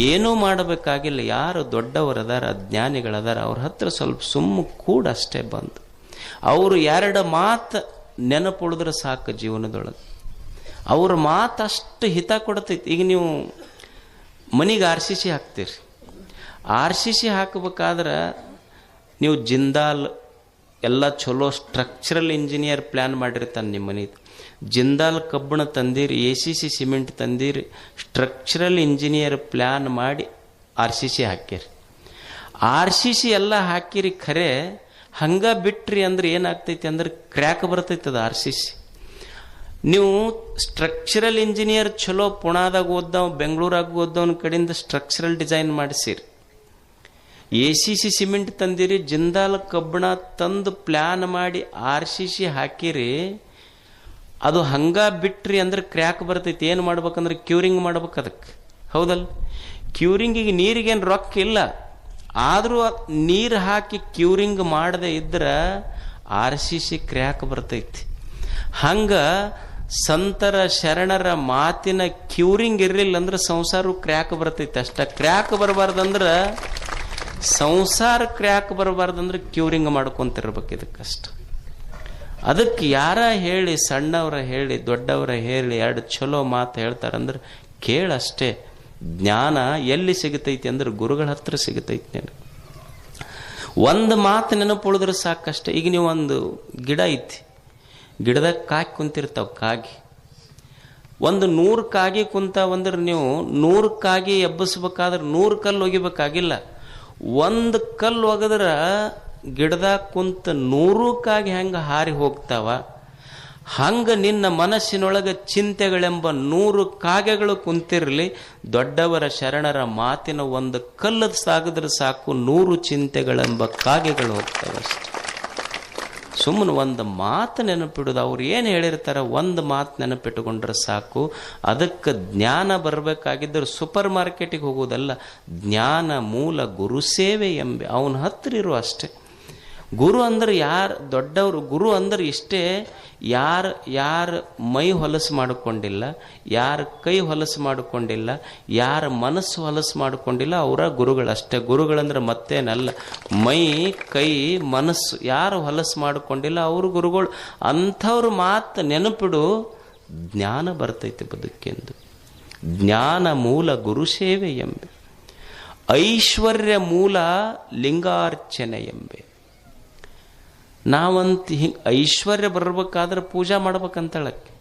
Speaker 1: ಏನೂ ಮಾಡಬೇಕಾಗಿಲ್ಲ. ಯಾರು ದೊಡ್ಡವರದಾರ, ಜ್ಞಾನಿಗಳದಾರ, ಅವ್ರ ಹತ್ರ ಸ್ವಲ್ಪ ಸುಮ್ಮ ಕೂಡ ಅಷ್ಟೇ ಬಂದು ಅವರು ಎರಡು ಮಾತು ನೆನಪುಳಿದ್ರೆ ಸಾಕು ಜೀವನದೊಳಗೆ. ಅವ್ರ ಮಾತು ಅಷ್ಟು ಹಿತ ಕೊಡ್ತೈತಿ. ಈಗ ನೀವು ಮನೆಗೆ RCC ಹಾಕ್ತೀರಿ. RCC ಹಾಕಬೇಕಾದ್ರೆ ನೀವು ಜಿಂದಾಲ್ ಎಲ್ಲ ಚಲೋ ಸ್ಟ್ರಕ್ಚರಲ್ ಇಂಜಿನಿಯರ್ ಪ್ಲ್ಯಾನ್ ಮಾಡಿರ್ತಾನೆ ನಿಮ್ಮ ಮನೆದು. ಜಿಂದಾಲ್ ಕಬ್ಬಣ ತಂದಿರಿ, ACC ಸಿಮೆಂಟ್ ತಂದಿರಿ, ಸ್ಟ್ರಕ್ಚರಲ್ ಇಂಜಿನಿಯರ್ ಪ್ಲ್ಯಾನ್ ಮಾಡಿ RCC ಹಾಕಿರಿ. RCC ಎಲ್ಲ ಹಾಕಿರಿ, ಖರೆ ಹಂಗ ಬಿಟ್ರಿ ಅಂದ್ರೆ ಏನಾಗ್ತೈತಿ ಅಂದ್ರೆ ಕ್ರ್ಯಾಕ್ ಬರ್ತೈತಿ ಅದು RCC. ನೀವು ಸ್ಟ್ರಕ್ಚರಲ್ ಇಂಜಿನಿಯರ್ ಚಲೋ ಪುಣಾದಾಗ ಓದ್ದವ್, ಬೆಂಗಳೂರಾಗ ಓದ್ದವನ ಕಡೆಯಿಂದ ಸ್ಟ್ರಕ್ಚರಲ್ ಡಿಸೈನ್ ಮಾಡಿಸಿರಿ. ACC ಸಿಮೆಂಟ್ ತಂದಿರಿ, ಜಿಂದಾಲ್ ಕಬ್ಬಣ ತಂದು ಪ್ಲ್ಯಾನ್ ಮಾಡಿ RCC ಹಾಕಿರಿ. ಅದು ಹಂಗ ಬಿಟ್ರಿ ಅಂದ್ರೆ ಕ್ರ್ಯಾಕ್ ಬರ್ತೈತಿ. ಏನು ಮಾಡ್ಬೇಕಂದ್ರೆ ಕ್ಯೂರಿಂಗ್ ಮಾಡ್ಬೇಕು ಅದಕ್ಕೆ, ಹೌದಲ್ಲ? ಕ್ಯೂರಿಂಗಿಗೆ ನೀರಿಗೇನು ರೊಕ್ಕ ಇಲ್ಲ, ಆದರೂ ನೀರು ಹಾಕಿ ಕ್ಯೂರಿಂಗ್ ಮಾಡದೆ ಇದ್ರೆ RCC ಕ್ರ್ಯಾಕ್ ಬರ್ತೈತಿ. ಹಂಗ ಸಂತರ ಶರಣರ ಮಾತಿನ ಕ್ಯೂರಿಂಗ್ ಇರಲಿಲ್ಲ ಅಂದ್ರೆ ಸಂಸಾರ ಕ್ರ್ಯಾಕ್ ಬರ್ತೈತಿ. ಅಷ್ಟ ಕ್ರ್ಯಾಕ್ ಬರಬಾರ್ದಂದ್ರೆ, ಸಂಸಾರ ಕ್ರ್ಯಾಕ್ ಬರಬಾರ್ದಂದ್ರೆ ಕ್ಯೂರಿಂಗ್ ಮಾಡ್ಕೊಂತಿರ್ಬೇಕು. ಇದಕ್ಕಷ್ಟ. ಅದಕ್ಕೆ ಯಾರ ಹೇಳಿ, ಸಣ್ಣವರ ಹೇಳಿ ದೊಡ್ಡವರ ಹೇಳಿ ಎರಡು ಚಲೋ ಮಾತು ಹೇಳ್ತಾರಂದ್ರೆ ಕೇಳಷ್ಟೇ. ಜ್ಞಾನ ಎಲ್ಲಿ ಸಿಗತೈತಿ ಅಂದ್ರೆ ಗುರುಗಳ ಹತ್ರ ಸಿಗತೈತಿ. ನೆನಪು ಒಂದು ಮಾತು ನೆನಪುಳಿದ್ರೆ ಸಾಕಷ್ಟೇ. ಈಗ ನೀವು ಒಂದು ಗಿಡ ಐತಿ, ಗಿಡದಾಗ ಕಾಗಿ ಕುಂತಿರ್ತಾವ. ಕಾಗಿ ಒಂದು 100 ಕಾಗಿ ಕುಂತಾವಂದ್ರೆ ನೀವು 100 ಕಾಗಿ ಎಬ್ಬಿಸ್ಬೇಕಾದ್ರೆ 100 ಕಲ್ಲು ಒಗಿಬೇಕಾಗಿಲ್ಲ. ಒಂದು ಕಲ್ಲು ಒಗದ್ರೆ ಗಿಡದಾಗ ಕುಂತ 100 ಕಾಗಿ ಹೆಂಗೆ ಹಾರಿ ಹೋಗ್ತಾವ, ಹಂಗ ನಿನ್ನ ಮನಸ್ಸಿನೊಳಗೆ ಚಿಂತೆಗಳೆಂಬ 100 ಕಾಗೆಗಳು ಕುಂತಿರಲಿ. ದೊಡ್ಡವರ ಶರಣರ ಮಾತಿನ ಒಂದು ಕಲ್ಲದ ಸಾಗಿದ್ರೆ ಸಾಕು, 100 ಚಿಂತೆಗಳೆಂಬ ಕಾಗೆಗಳು ಹೋಗ್ತಾವಷ್ಟೆ. ಸುಮ್ಮನೆ ಒಂದು ಮಾತು ನೆನಪಿಡುದು. ಅವ್ರು ಏನು ಹೇಳಿರ್ತಾರೆ ಒಂದು ಮಾತು ನೆನಪಿಟ್ಟುಕೊಂಡ್ರೆ ಸಾಕು. ಅದಕ್ಕೆ ಜ್ಞಾನ ಬರಬೇಕಾಗಿದ್ದರೆ ಸೂಪರ್ ಮಾರ್ಕೆಟಿಗೆ ಹೋಗೋದಲ್ಲ, ಜ್ಞಾನ ಮೂಲ ಗುರು ಸೇವೆ ಎಂಬೆ ಅವನ ಹತ್ರ ಇರು ಅಷ್ಟೆ. ಗುರು ಅಂದ್ರೆ ಯಾರು ದೊಡ್ಡವರು, ಗುರು ಅಂದ್ರೆ ಇಷ್ಟೇ, ಯಾರು ಮೈ ಹೊಲಸು ಮಾಡಿಕೊಂಡಿಲ್ಲ, ಯಾರ ಕೈ ಹೊಲಸು ಮಾಡಿಕೊಂಡಿಲ್ಲ, ಯಾರ ಮನಸ್ಸು ಹೊಲಸು ಮಾಡಿಕೊಂಡಿಲ್ಲ, ಅವರ ಗುರುಗಳಷ್ಟೇ. ಗುರುಗಳಂದ್ರೆ ಮತ್ತೇನಲ್ಲ, ಮೈ ಕೈ ಮನಸ್ಸು ಯಾರು ಹೊಲಸು ಮಾಡಿಕೊಂಡಿಲ್ಲ ಅವರು ಗುರುಗಳು. ಅಂಥವ್ರ ಮಾತು ನೆನಪಿಡು, ಜ್ಞಾನ ಬರ್ತೈತೆ ಬದುಕೆಂದು. ಜ್ಞಾನ ಮೂಲ ಗುರು ಸೇವೆ ಎಂಬೆ, ಐಶ್ವರ್ಯ ಮೂಲ ಲಿಂಗಾರ್ಚನೆ ಎಂಬೆ. ನಾವಂತ ಹಿಂಗೆ ಐಶ್ವರ್ಯ ಬರಬೇಕಾದ್ರೆ ಪೂಜಾ ಮಾಡ್ಬೇಕಂತಳಕ್ಕೆ.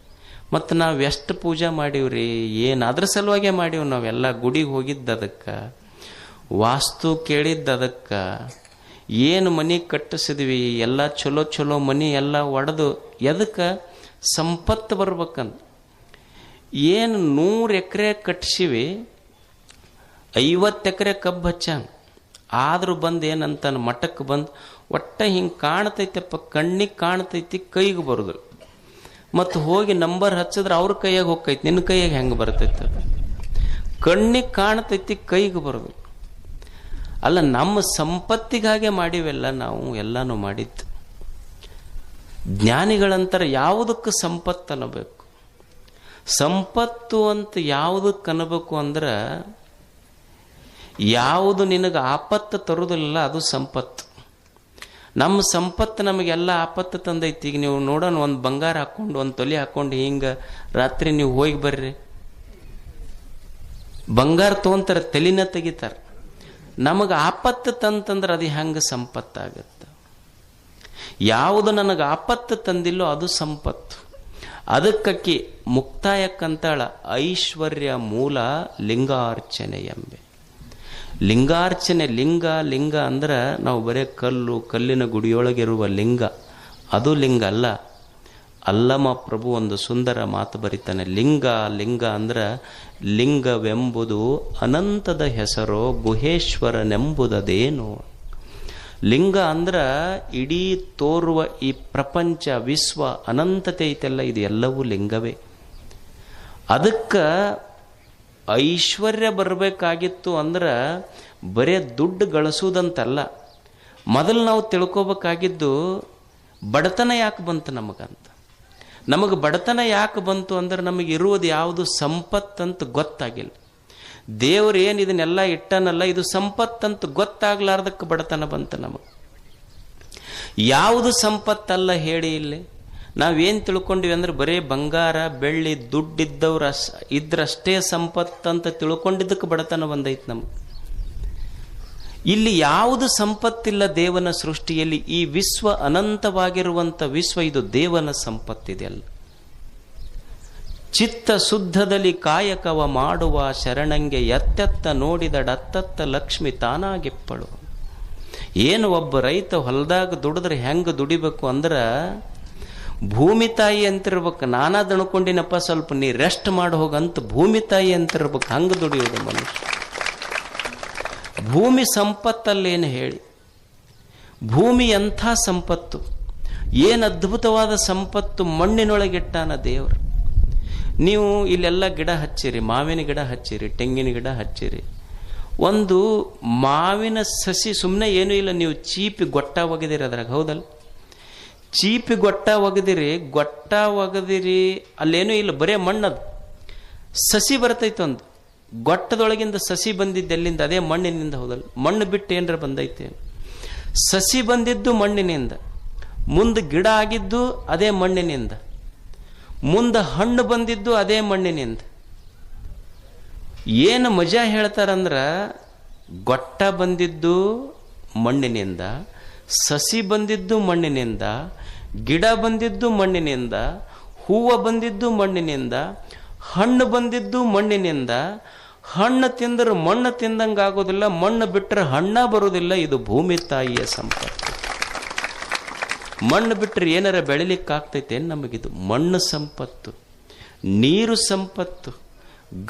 Speaker 1: ಮತ್ತು ನಾವು ಎಷ್ಟು ಪೂಜೆ ಮಾಡೀವ್ರಿ, ಏನು ಅದ್ರ ಸಲುವಾಗೇ ಮಾಡೀವಿ. ನಾವೆಲ್ಲ ಗುಡಿಗೆ ಹೋಗಿದ್ದು ಅದಕ್ಕೆ, ವಾಸ್ತು ಕೇಳಿದ್ದು ಅದಕ್ಕೆ, ಏನು ಮನೆ ಕಟ್ಟಿಸಿದ್ವಿ ಎಲ್ಲ ಚಲೋ ಚಲೋ ಮನೆ ಎಲ್ಲ ಒಡೆದು ಎದಕ್ಕೆ? ಸಂಪತ್ತು ಬರ್ಬೇಕಂತ. ಏನು 100 ಎಕರೆ ಕಟ್ಟಿಸಿವಿ, 50 ಎಕರೆ ಕಬ್ಬು ಹಚ್ಚಾನ. ಆದರೂ ಬಂದು ಏನಂತಾನ ಮಠಕ್ಕೆ ಬಂದು ಒಟ್ಟ ಹಿಂಗೆ ಕಾಣ್ತೈತಪ್ಪ, ಕಣ್ಣಿಗೆ ಕಾಣ್ತೈತಿ, ಕೈಗೆ ಬರೋದು. ಮತ್ತು ಹೋಗಿ ನಂಬರ್ ಹಚ್ಚಿದ್ರೆ ಅವ್ರ ಕೈಯಾಗ ಹೋಗ್ತೈತಿ, ನಿನ್ನ ಕೈಯಾಗ ಹೆಂಗೆ ಬರ್ತೈತೆ? ಕಣ್ಣಿಗೆ ಕಾಣ್ತೈತಿ, ಕೈಗೆ ಬರೋದು. ಅಲ್ಲ, ನಮ್ಮ ಸಂಪತ್ತಿಗಾಗೆ ಮಾಡಿವೆಲ್ಲ ನಾವು ಎಲ್ಲನೂ ಮಾಡಿದ್ದು. ಜ್ಞಾನಿಗಳಂತಾರೆ ಯಾವುದಕ್ಕೆ ಸಂಪತ್ತು ಅನ್ನಬೇಕು? ಸಂಪತ್ತು ಅಂತ ಯಾವುದಕ್ಕೆ ಅನ್ನಬೇಕು ಅಂದ್ರೆ, ಯಾವುದು ನಿನಗೆ ಆಪತ್ತು ತರುವುದಿಲ್ಲ ಅದು ಸಂಪತ್ತು. ನಮ್ಮ ಸಂಪತ್ತು ನಮಗೆಲ್ಲ ಆಪತ್ತು ತಂದೈತಿ. ಈಗ ನೀವು ನೋಡೋಣ, ಒಂದು ಬಂಗಾರ ಹಾಕ್ಕೊಂಡು ಒಂದು ತೊಲೆ ಹಾಕ್ಕೊಂಡು ಹಿಂಗೆ ರಾತ್ರಿ ನೀವು ಹೋಗಿ ಬರ್ರಿ, ಬಂಗಾರ ತೊಗೊಂತಾರೆ, ತಲೆನ ತೆಗಿತಾರೆ. ನಮಗೆ ಆಪತ್ತು ತಂತಂದ್ರೆ ಅದು ಹೆಂಗೆ ಸಂಪತ್ತಾಗತ್ತೆ? ಯಾವುದು ನನಗೆ ಆಪತ್ತು ತಂದಿಲ್ಲೋ ಅದು ಸಂಪತ್ತು. ಅದಕ್ಕಿ ಮುಕ್ತಾಯಕ್ಕಂತಾಳ ಐಶ್ವರ್ಯ ಮೂಲ ಲಿಂಗಾರ್ಚನೆ ಎಂಬೆ. ಲಿಂಗಾರ್ಚನೆ, ಲಿಂಗ ಅಂದ್ರೆ ನಾವು ಬರೇ ಕಲ್ಲಿನ ಗುಡಿಯೊಳಗಿರುವ ಲಿಂಗ, ಅದು ಲಿಂಗ ಅಲ್ಲ. ಅಲ್ಲಮ ಪ್ರಭು ಒಂದು ಸುಂದರ ಮಾತು ಬರೀತಾನೆ, ಲಿಂಗ ಅಂದ್ರೆ ಲಿಂಗವೆಂಬುದು ಅನಂತದ ಹೆಸರೋ ಗುಹೇಶ್ವರನೆಂಬುದೇನು. ಲಿಂಗ ಅಂದ್ರೆ ಇಡೀ ತೋರುವ ಈ ಪ್ರಪಂಚ ವಿಶ್ವ ಅನಂತತೆ ಐತೆಲ್ಲ, ಇದು ಎಲ್ಲವೂ ಲಿಂಗವೇ. ಅದಕ್ಕೆ ಐಶ್ವರ್ಯ ಬರಬೇಕಾಗಿತ್ತು ಅಂದ್ರೆ ಬರೇ ದುಡ್ಡು ಗಳಿಸೋದಂತಲ್ಲ. ಮೊದಲು ನಾವು ತಿಳ್ಕೋಬೇಕಾಗಿದ್ದು ಬಡತನ ಯಾಕೆ ಬಂತು ನಮಗಂತ. ನಮಗೆ ಬಡತನ ಯಾಕೆ ಬಂತು ಅಂದ್ರೆ ನಮಗೆ ಇರುವುದು ಯಾವುದು ಸಂಪತ್ತಂತ ಗೊತ್ತಾಗಿಲ್ಲ. ದೇವರು ಏನು ಇದನ್ನೆಲ್ಲ ಇಟ್ಟನಲ್ಲ, ಇದು ಸಂಪತ್ತಂತ ಗೊತ್ತಾಗ್ಲಾರ್ದಕ್ಕೆ ಬಡತನ ಬಂತು ನಮಗೆ. ಯಾವುದು ಸಂಪತ್ತಲ್ಲ ಹೇಳಿ ಇಲ್ಲಿ. ನಾವೇನು ತಿಳ್ಕೊಂಡಿವಿ ಅಂದ್ರೆ ಬರೀ ಬಂಗಾರ ಬೆಳ್ಳಿ ದುಡ್ಡಿದ್ದವ್ರು ಇದ್ರಷ್ಟೇ ಸಂಪತ್ತಂತ ತಿಳ್ಕೊಂಡಿದ್ದಕ್ಕೆ ಬಡತನ ಬಂದೈತೆ ನಮಗೆ. ಇಲ್ಲಿ ಯಾವುದು ಸಂಪತ್ತಿಲ್ಲ ದೇವನ ಸೃಷ್ಟಿಯಲ್ಲಿ. ಈ ವಿಶ್ವ ಅನಂತವಾಗಿರುವಂಥ ವಿಶ್ವ, ಇದು ದೇವನ ಸಂಪತ್ತಿದೆಯಲ್ಲ. ಚಿತ್ತ ಶುದ್ಧದಲ್ಲಿ ಕಾಯಕವ ಮಾಡುವ ಶರಣಂಗೆ ಎತ್ತೆತ್ತ ನೋಡಿದಡತ್ತತ್ತ ಲಕ್ಷ್ಮಿ ತಾನಾಗಿಪ್ಪಳು. ಏನು ಒಬ್ಬ ರೈತ ಹೊಲದಾಗ ದುಡಿದ್ರೆ ಹೆಂಗೆ ದುಡಿಬೇಕು ಅಂದ್ರೆ ಭೂಮಿ ತಾಯಿ ಅಂತಿರ್ಬೇಕು. ನಾನಾ ದಣ್ಕೊಂಡಿನಪ್ಪ, ಸ್ವಲ್ಪ ನೀ ರೆಸ್ಟ್ ಮಾಡಿ ಹೋಗಂತ ಭೂಮಿ ತಾಯಿ ಅಂತಿರ್ಬೇಕು. ಹಂಗೆ ದುಡಿಯೋದು ಮನುಷ್ಯ. ಭೂಮಿ ಸಂಪತ್ತಲ್ಲೇನು ಹೇಳಿ, ಭೂಮಿ ಎಂಥ ಸಂಪತ್ತು, ಏನು ಅದ್ಭುತವಾದ ಸಂಪತ್ತು ಮಣ್ಣಿನೊಳಗಿಟ್ಟಾನ ದೇವರು. ನೀವು ಇಲ್ಲೆಲ್ಲ ಗಿಡ ಹಚ್ಚಿರಿ, ಮಾವಿನ ಗಿಡ ಹಚ್ಚಿರಿ, ತೆಂಗಿನ ಗಿಡ ಹಚ್ಚಿರಿ. ಒಂದು ಮಾವಿನ ಸಸಿ ಸುಮ್ಮನೆ ಏನೂ ಇಲ್ಲ, ನೀವು ಚೀಪಿ ಗೊಟ್ಟ ಒಗೆದಿರಿ ಅದ್ರಾಗ, ಹೌದಲ್ಲ? ಚೀಪಿ ಗೊಟ್ಟ ಒಗೆದಿರಿ ಅಲ್ಲೇನೂ ಇಲ್ಲ, ಬರೇ ಮಣ್ಣದು. ಸಸಿ ಬರ್ತೈತೆ, ಒಂದು ಗೊಟ್ಟದೊಳಗಿಂದ ಸಸಿ ಬಂದಿದ್ದು ಎಲ್ಲಿಂದ? ಅದೇ ಮಣ್ಣಿನಿಂದ, ಹೌದಲ್ಲ? ಮಣ್ಣು ಬಿಟ್ಟು ಏನರ ಬಂದೈತೆ? ಸಸಿ ಬಂದಿದ್ದು ಮಣ್ಣಿನಿಂದ, ಮುಂದೆ ಗಿಡ ಆಗಿದ್ದು ಅದೇ ಮಣ್ಣಿನಿಂದ, ಮುಂದೆ ಹಣ್ಣು ಬಂದಿದ್ದು ಅದೇ ಮಣ್ಣಿನಿಂದ. ಏನು ಮಜಾ ಹೇಳ್ತಾರಂದ್ರ, ಗೊಟ್ಟ ಬಂದಿದ್ದು ಮಣ್ಣಿನಿಂದ, ಸಸಿ ಬಂದಿದ್ದು ಮಣ್ಣಿನಿಂದ, ಗಿಡ ಬಂದಿದ್ದು ಮಣ್ಣಿನಿಂದ, ಹೂವು ಬಂದಿದ್ದು ಮಣ್ಣಿನಿಂದ, ಹಣ್ಣು ಬಂದಿದ್ದು ಮಣ್ಣಿನಿಂದ. ಹಣ್ಣು ತಿಂದ್ರೆ ಮಣ್ಣು ತಿಂದಂಗೆ ಆಗೋದಿಲ್ಲ, ಮಣ್ಣು ಬಿಟ್ಟರೆ ಹಣ್ಣ ಬರೋದಿಲ್ಲ. ಇದು ಭೂಮಿ ತಾಯಿಯ ಸಂಪತ್ತು. ಮಣ್ಣು ಬಿಟ್ಟರೆ ಏನಾರ ಬೆಳಿಲಿಕ್ಕಾಗ್ತೈತೆ? ನಮಗಿದು ಮಣ್ಣು ಸಂಪತ್ತು, ನೀರು ಸಂಪತ್ತು,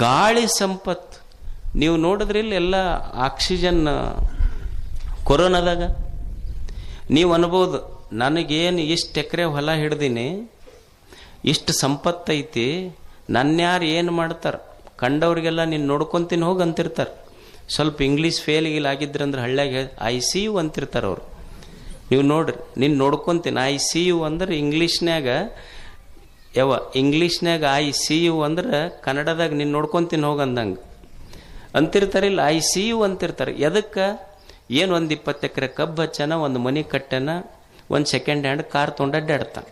Speaker 1: ಗಾಳಿ ಸಂಪತ್ತು. ನೀವು ನೋಡಿದ್ರಿಲ್ಲ ಎಲ್ಲ ಆಕ್ಸಿಜನ್ ಕೊರೋನಾದಾಗ ನೀವು ಅನ್ಬೋದು, ನನಗೇನು ಇಷ್ಟು ಎಕರೆ ಹೊಲ ಹಿಡ್ದೀನಿ, ಇಷ್ಟು ಸಂಪತ್ತೈತಿ, ನನ್ಯಾರು ಏನು ಮಾಡ್ತಾರೆ? ಕಂಡವ್ರಿಗೆಲ್ಲ ನೀನು ನೋಡ್ಕೊತೀನಿ ಹೋಗಿ ಅಂತಿರ್ತಾರೆ. ಸ್ವಲ್ಪ ಇಂಗ್ಲೀಷ್ ಫೇಲ್ ಆಗಿದ್ರಂದ್ರೆ ಹಳ್ಳ್ಯಾಗ ICU ಅಂತಿರ್ತಾರೆ ಅವರು. ನೀವು ನೋಡ್ರಿ, ನೀನು ನೋಡ್ಕೊತೀನಿ. ICU ಅಂದ್ರೆ ಇಂಗ್ಲೀಷ್ನ್ಯಾಗ ಇಂಗ್ಲೀಷ್ನ್ಯಾಗ ICU ಅಂದ್ರೆ ಕನ್ನಡದಾಗ ನೀನು ನೋಡ್ಕೊತೀನಿ ಹೋಗಂದಂಗೆ ಅಂತಿರ್ತಾರಿಲ್ಲ. ICU ಅಂತಿರ್ತಾರೆ. ಎದಕ್ಕೆ? ಏನು ಒಂದು 20 ಎಕರೆ ಕಬ್ಬು ಹಚ್ಚನ, ಒಂದು ಮನೆ ಕಟ್ಟನ, ಒಂದು ಸೆಕೆಂಡ್ ಹ್ಯಾಂಡ್ ಕಾರ್ ತೊಗೊಂಡಾಡ್ತಾನೆ.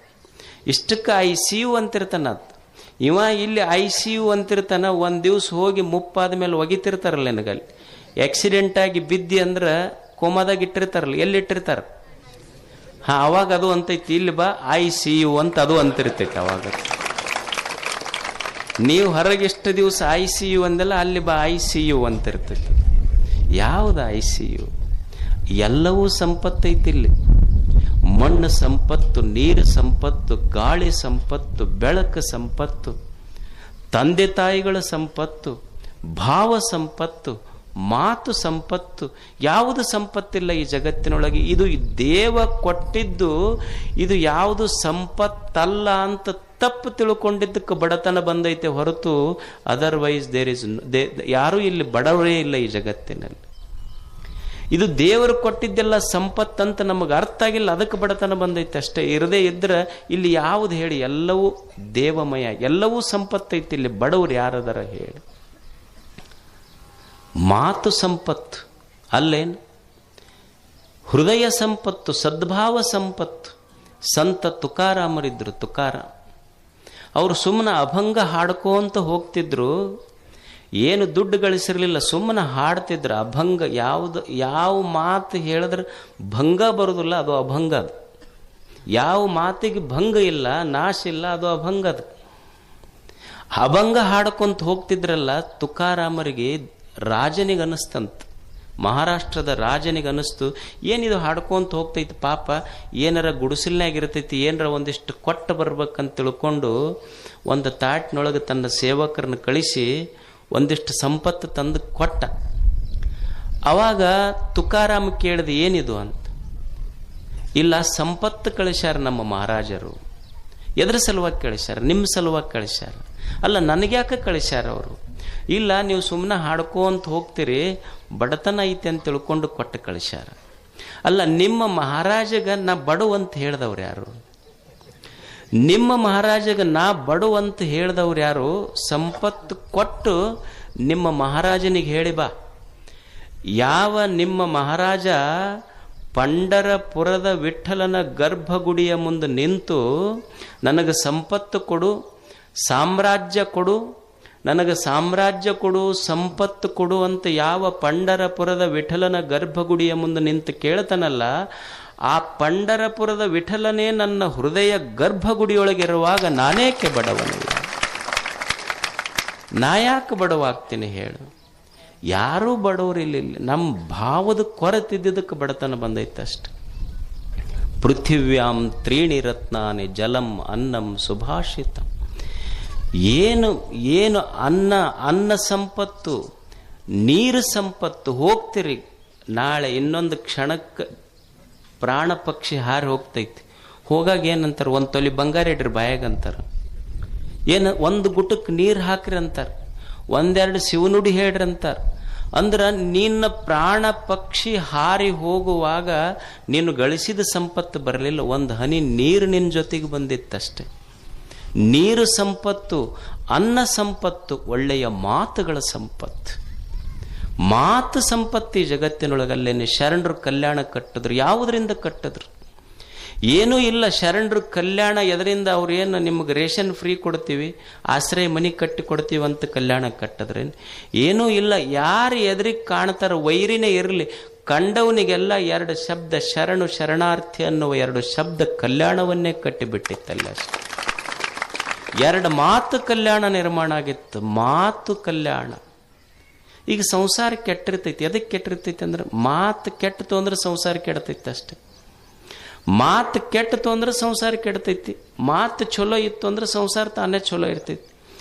Speaker 1: ಇಷ್ಟಕ್ಕೆ ICU ಅಂತಿರ್ತಾನ. ಇವ ಇಲ್ಲಿ ICU ಅಂತಿರ್ತಾನ. ಒಂದು ದಿವ್ಸ ಹೋಗಿ ಮುಪ್ಪಾದ ಮೇಲೆ ಒಗಿತಿರ್ತಾರಲ್ಲ, ನನಗಲ್ಲಿ ಆಕ್ಸಿಡೆಂಟ್ ಆಗಿ ಬಿದ್ದಿ ಅಂದ್ರೆ ಕೋಮಾದಾಗ ಇಟ್ಟಿರ್ತಾರಲ್ಲ, ಎಲ್ಲಿ ಇಟ್ಟಿರ್ತಾರೆ? ಅವಾಗ ಅದು ಅಂತೈತಿ, ಇಲ್ಲಿ ಬಾ ICU ಅಂತ ಅದು ಅಂತಿರ್ತೈತಿ. ಅವಾಗ ನೀವು ಹೊರಗೆಷ್ಟು ದಿವಸ ICU ಅಂದೆಲ್ಲ, ಅಲ್ಲಿ ಬಾ ICU ಅಂತ ಇರ್ತೈತಿ. ಯಾವುದು ICU? ಎಲ್ಲವೂ ಸಂಪತ್ತೈತಿ ಇಲ್ಲಿ. ಮಣ್ಣು ಸಂಪತ್ತು, ನೀರು ಸಂಪತ್ತು, ಗಾಳಿ ಸಂಪತ್ತು, ಬೆಳಕು ಸಂಪತ್ತು, ತಂದೆ ತಾಯಿಗಳ ಸಂಪತ್ತು, ಭಾವ ಸಂಪತ್ತು, ಮಾತು ಸಂಪತ್ತು. ಯಾವುದು ಸಂಪತ್ತಿಲ್ಲ ಈ ಜಗತ್ತಿನೊಳಗೆ. ಇದು ದೇವ ಕೊಟ್ಟಿದ್ದು. ಇದು ಯಾವುದು ಸಂಪತ್ತಲ್ಲ ಅಂತ ತಪ್ಪು ತಿಳ್ಕೊಂಡಿದ್ದಕ್ಕೆ ಬಡತನ ಬಂದೈತೆ ಹೊರತು ಅದರ್ವೈಸ್ ಯಾರೂ ಇಲ್ಲಿ ಬಡವರೇ ಇಲ್ಲ ಈ ಜಗತ್ತಿನಲ್ಲಿ. ಇದು ದೇವರು ಕೊಟ್ಟಿದ್ದೆಲ್ಲ ಸಂಪತ್ತಂತ ನಮಗೆ ಅರ್ಥ ಆಗಿಲ್ಲ, ಅದಕ್ಕೆ ಬಡತನ ಬಂದೈತೆ ಅಷ್ಟೇ. ಇರದೇ ಇದ್ರೆ ಇಲ್ಲಿ ಯಾವುದು ಹೇಳಿ? ಎಲ್ಲವೂ ದೇವಮಯ, ಎಲ್ಲವೂ ಸಂಪತ್ತೈತಿ. ಇಲ್ಲಿ ಬಡವರು ಯಾರದರ ಹೇಳಿ? ಮಾತು ಸಂಪತ್ತು ಅಲ್ಲೇನು? ಹೃದಯ ಸಂಪತ್ತು, ಸದ್ಭಾವ ಸಂಪತ್ತು. ಸಂತ ತುಕಾರಾಮರಿದ್ರು. ತುಕಾರಾಮ್ ಅವರು ಸುಮ್ಮನೆ ಅಭಂಗ ಹಾಡ್ಕೋಂತ ಹೋಗ್ತಿದ್ರು. ಏನು ದುಡ್ಡು ಗಳಿಸಿರ್ಲಿಲ್ಲ, ಸುಮ್ಮನೆ ಹಾಡ್ತಿದ್ರು ಅಭಂಗ. ಯಾವ ಮಾತು ಹೇಳಿದ್ರೆ ಭಂಗ ಬರೋದಿಲ್ಲ, ಅದು ಅಭಂಗ. ಅದು ಯಾವ ಮಾತಿಗೆ ಭಂಗ ಇಲ್ಲ, ನಾಶ ಇಲ್ಲ, ಅದು ಅಭಂಗ. ಅದು ಅಭಂಗ ಹಾಡ್ಕೊಂತ ಹೋಗ್ತಿದ್ರಲ್ಲ. ತುಕಾರಾಮರಿಗೆ ರಾಜನಿಗೆ ಅನ್ನಿಸ್ತಂತ, ಮಹಾರಾಷ್ಟ್ರದ ರಾಜನಿಗೆ ಅನ್ನಿಸ್ತು, ಏನಿದು ಹಾಡ್ಕೊಂತ ಹೋಗ್ತೈತಿ ಪಾಪ, ಏನಾರ ಗುಡಿಸಲ್ನಾಗಿರ್ತೈತಿ, ಏನಾರ ಒಂದಿಷ್ಟು ಕೊಟ್ಟು ಬರ್ಬೇಕಂತ ತಿಳ್ಕೊಂಡು ಒಂದು ತಾಟ್ನೊಳಗೆ ತನ್ನ ಸೇವಕರನ್ನ ಕಳಿಸಿ ಒಂದಿಷ್ಟು ಸಂಪತ್ತು ತಂದು ಕೊಟ್ಟ. ಅವಾಗ ತುಕಾರಾಮ ಕೇಳಿದ, ಏನಿದು ಅಂತ. ಇಲ್ಲ, ಸಂಪತ್ತು ಕಳಿಸ್ಯಾರ ನಮ್ಮ ಮಹಾರಾಜರು. ಎದ್ರ ಸಲುವಾಗಿ ಕಳಿಸ್ಯಾರ? ನಿಮ್ಮ ಸಲುವಾಗಿ ಕಳಿಸ್ಯಾರ. ಅಲ್ಲ, ನನಗ್ಯಾಕೆ ಕಳಿಸ್ಯಾರ ಅವರು? ಇಲ್ಲ, ನೀವು ಸುಮ್ಮನೆ ಹಾಡ್ಕೊಂತ ಹೋಗ್ತೀರಿ, ಬಡತನ ಐತೆ ಅಂತ ತಿಳ್ಕೊಂಡು ಕೊಟ್ಟು ಕಳಿಸ್ಯಾರ. ಅಲ್ಲ, ನಿಮ್ಮ ಮಹಾರಾಜಗ ನಾ ಬಡವಂತ ಹೇಳ್ದವ್ರು ಯಾರು? ನಿಮ್ಮ ಮಹಾರಾಜಗ ನಾ ಬಡವಂತ ಹೇಳ್ದವ್ರು ಯಾರು? ಸಂಪತ್ತು ಕೊಟ್ಟು ನಿಮ್ಮ ಮಹಾರಾಜನಿಗೆ ಹೇಳಿ ಬಾ. ಯಾವ ನಿಮ್ಮ ಮಹಾರಾಜ ಪಂಡರಪುರದ ವಿಠ್ಠಲನ ಗರ್ಭಗುಡಿಯ ಮುಂದೆ ನಿಂತು ನನಗೆ ಸಂಪತ್ತು ಕೊಡು, ಸಾಮ್ರಾಜ್ಯ ಕೊಡು, ನನಗೆ ಸಾಮ್ರಾಜ್ಯ ಕೊಡು, ಸಂಪತ್ತು ಕೊಡು ಅಂತ ಯಾವ ಪಂಡರಪುರದ ವಿಠಲನ ಗರ್ಭಗುಡಿಯ ಮುಂದೆ ನಿಂತು ಕೇಳ್ತಾನಲ್ಲ, ಆ ಪಂಡರಪುರದ ವಿಠಲನೇ ನನ್ನ ಹೃದಯ ಗರ್ಭಗುಡಿಯೊಳಗಿರುವಾಗ ನಾನೇಕೆ ಬಡವನಿಲ್ಲ? ನಾ ಯಾಕೆ ಬಡವಾಗ್ತೀನಿ ಹೇಳು? ಯಾರೂ ಬಡವರಿಲ್ಲ. ನಮ್ಮ ಭಾವದ ಕೊರತಿದ್ದಕ್ಕೆ ಬಡತನ ಬಂದೈತೆ ಅಷ್ಟೆ. ಪೃಥಿವ್ಯಾಂ ತ್ರೀಣಿ ರತ್ನಾನಿ ಜಲಂ ಅನ್ನಂ ಸುಭಾಷಿತಂ. ಏನು ಅನ್ನ ಸಂಪತ್ತು, ನೀರು ಸಂಪತ್ತು. ಹೋಗ್ತಿರಿ, ನಾಳೆ ಇನ್ನೊಂದು ಕ್ಷಣಕ್ಕೆ ಪ್ರಾಣ ಪಕ್ಷಿ ಹಾರಿ ಹೋಗ್ತೈತಿ. ಹೋಗಾಗ ಏನಂತಾರೆ? ಒಂದು ತೊಲಿ ಬಂಗಾರ ಇಡ್ರಿ ಬಾಯಾಗಂತಾರೆ. ಏನು ಒಂದು ಗುಟಕ್ಕೆ ನೀರು ಹಾಕ್ರಿ ಅಂತಾರೆ, ಒಂದೆರಡು ಶಿವನುಡಿ ಹೇಳ್ರಿ ಅಂತಾರೆ. ಅಂದ್ರೆ ನಿನ್ನ ಪ್ರಾಣ ಪಕ್ಷಿ ಹಾರಿ ಹೋಗುವಾಗ ನೀನು ಗಳಿಸಿದ ಸಂಪತ್ತು ಬರಲಿಲ್ಲ, ಒಂದು ಹನಿ ನೀರು ನಿನ್ನ ಜೊತೆಗೆ ಬಂದಿತ್ತಷ್ಟೆ. ನೀರು ಸಂಪತ್ತು, ಅನ್ನ ಸಂಪತ್ತು, ಒಳ್ಳೆಯ ಮಾತುಗಳ ಸಂಪತ್ತು. ಮಾತು ಸಂಪತ್ತಿ ಜಗತ್ತಿನೊಳಗಲ್ಲೇನೆ. ಶರಣರು ಕಲ್ಯಾಣ ಕಟ್ಟಿದ್ರು. ಯಾವುದರಿಂದ ಕಟ್ಟಿದ್ರು? ಏನೂ ಇಲ್ಲ. ಶರಣರು ಕಲ್ಯಾಣ ಎದರಿಂದ? ಅವ್ರೇನು ನಿಮಗೆ ರೇಷನ್ ಫ್ರೀ ಕೊಡ್ತೀವಿ, ಆಶ್ರಯ ಮನೆ ಕಟ್ಟಿ ಕೊಡ್ತೀವಿ ಅಂತ ಕಲ್ಯಾಣ ಕಟ್ಟಿದ್ರೇನು? ಏನೂ ಇಲ್ಲ. ಯಾರು ಎದುರಿಗೆ ಕಾಣ್ತಾರ, ವೈರಿನೇ ಇರಲಿ, ಕಂಡವನಿಗೆಲ್ಲ ಎರಡು ಶಬ್ದ ಶರಣು ಶರಣಾರ್ಥಿ ಅನ್ನುವ ಎರಡು ಶಬ್ದ ಕಲ್ಯಾಣವನ್ನೇ ಕಟ್ಟಿಬಿಟ್ಟಿತ್ತಲ್ಲ. ಎರಡು ಮಾತು ಕಲ್ಯಾಣ ನಿರ್ಮಾಣ ಆಗಿತ್ತು. ಮಾತು ಕಲ್ಯಾಣ. ಈಗ ಸಂಸಾರ ಕೆಟ್ಟಿರ್ತೈತಿ. ಎದಕ್ಕೆ ಕೆಟ್ಟಿರ್ತೈತಿ ಅಂದ್ರೆ, ಮಾತು ಕೆಟ್ಟತು ಅಂದ್ರೆ ಸಂಸಾರ ಕೆಡ್ತೈತಿ ಅಷ್ಟೆ. ಮಾತು ಕೆಟ್ಟತು ಅಂದ್ರೆ ಸಂಸಾರ ಕೆಡ್ತೈತಿ. ಮಾತು ಚಲೋ ಇತ್ತು ಅಂದ್ರೆ ಸಂಸಾರ ತಾನೇ ಚಲೋ ಇರ್ತೈತಿ.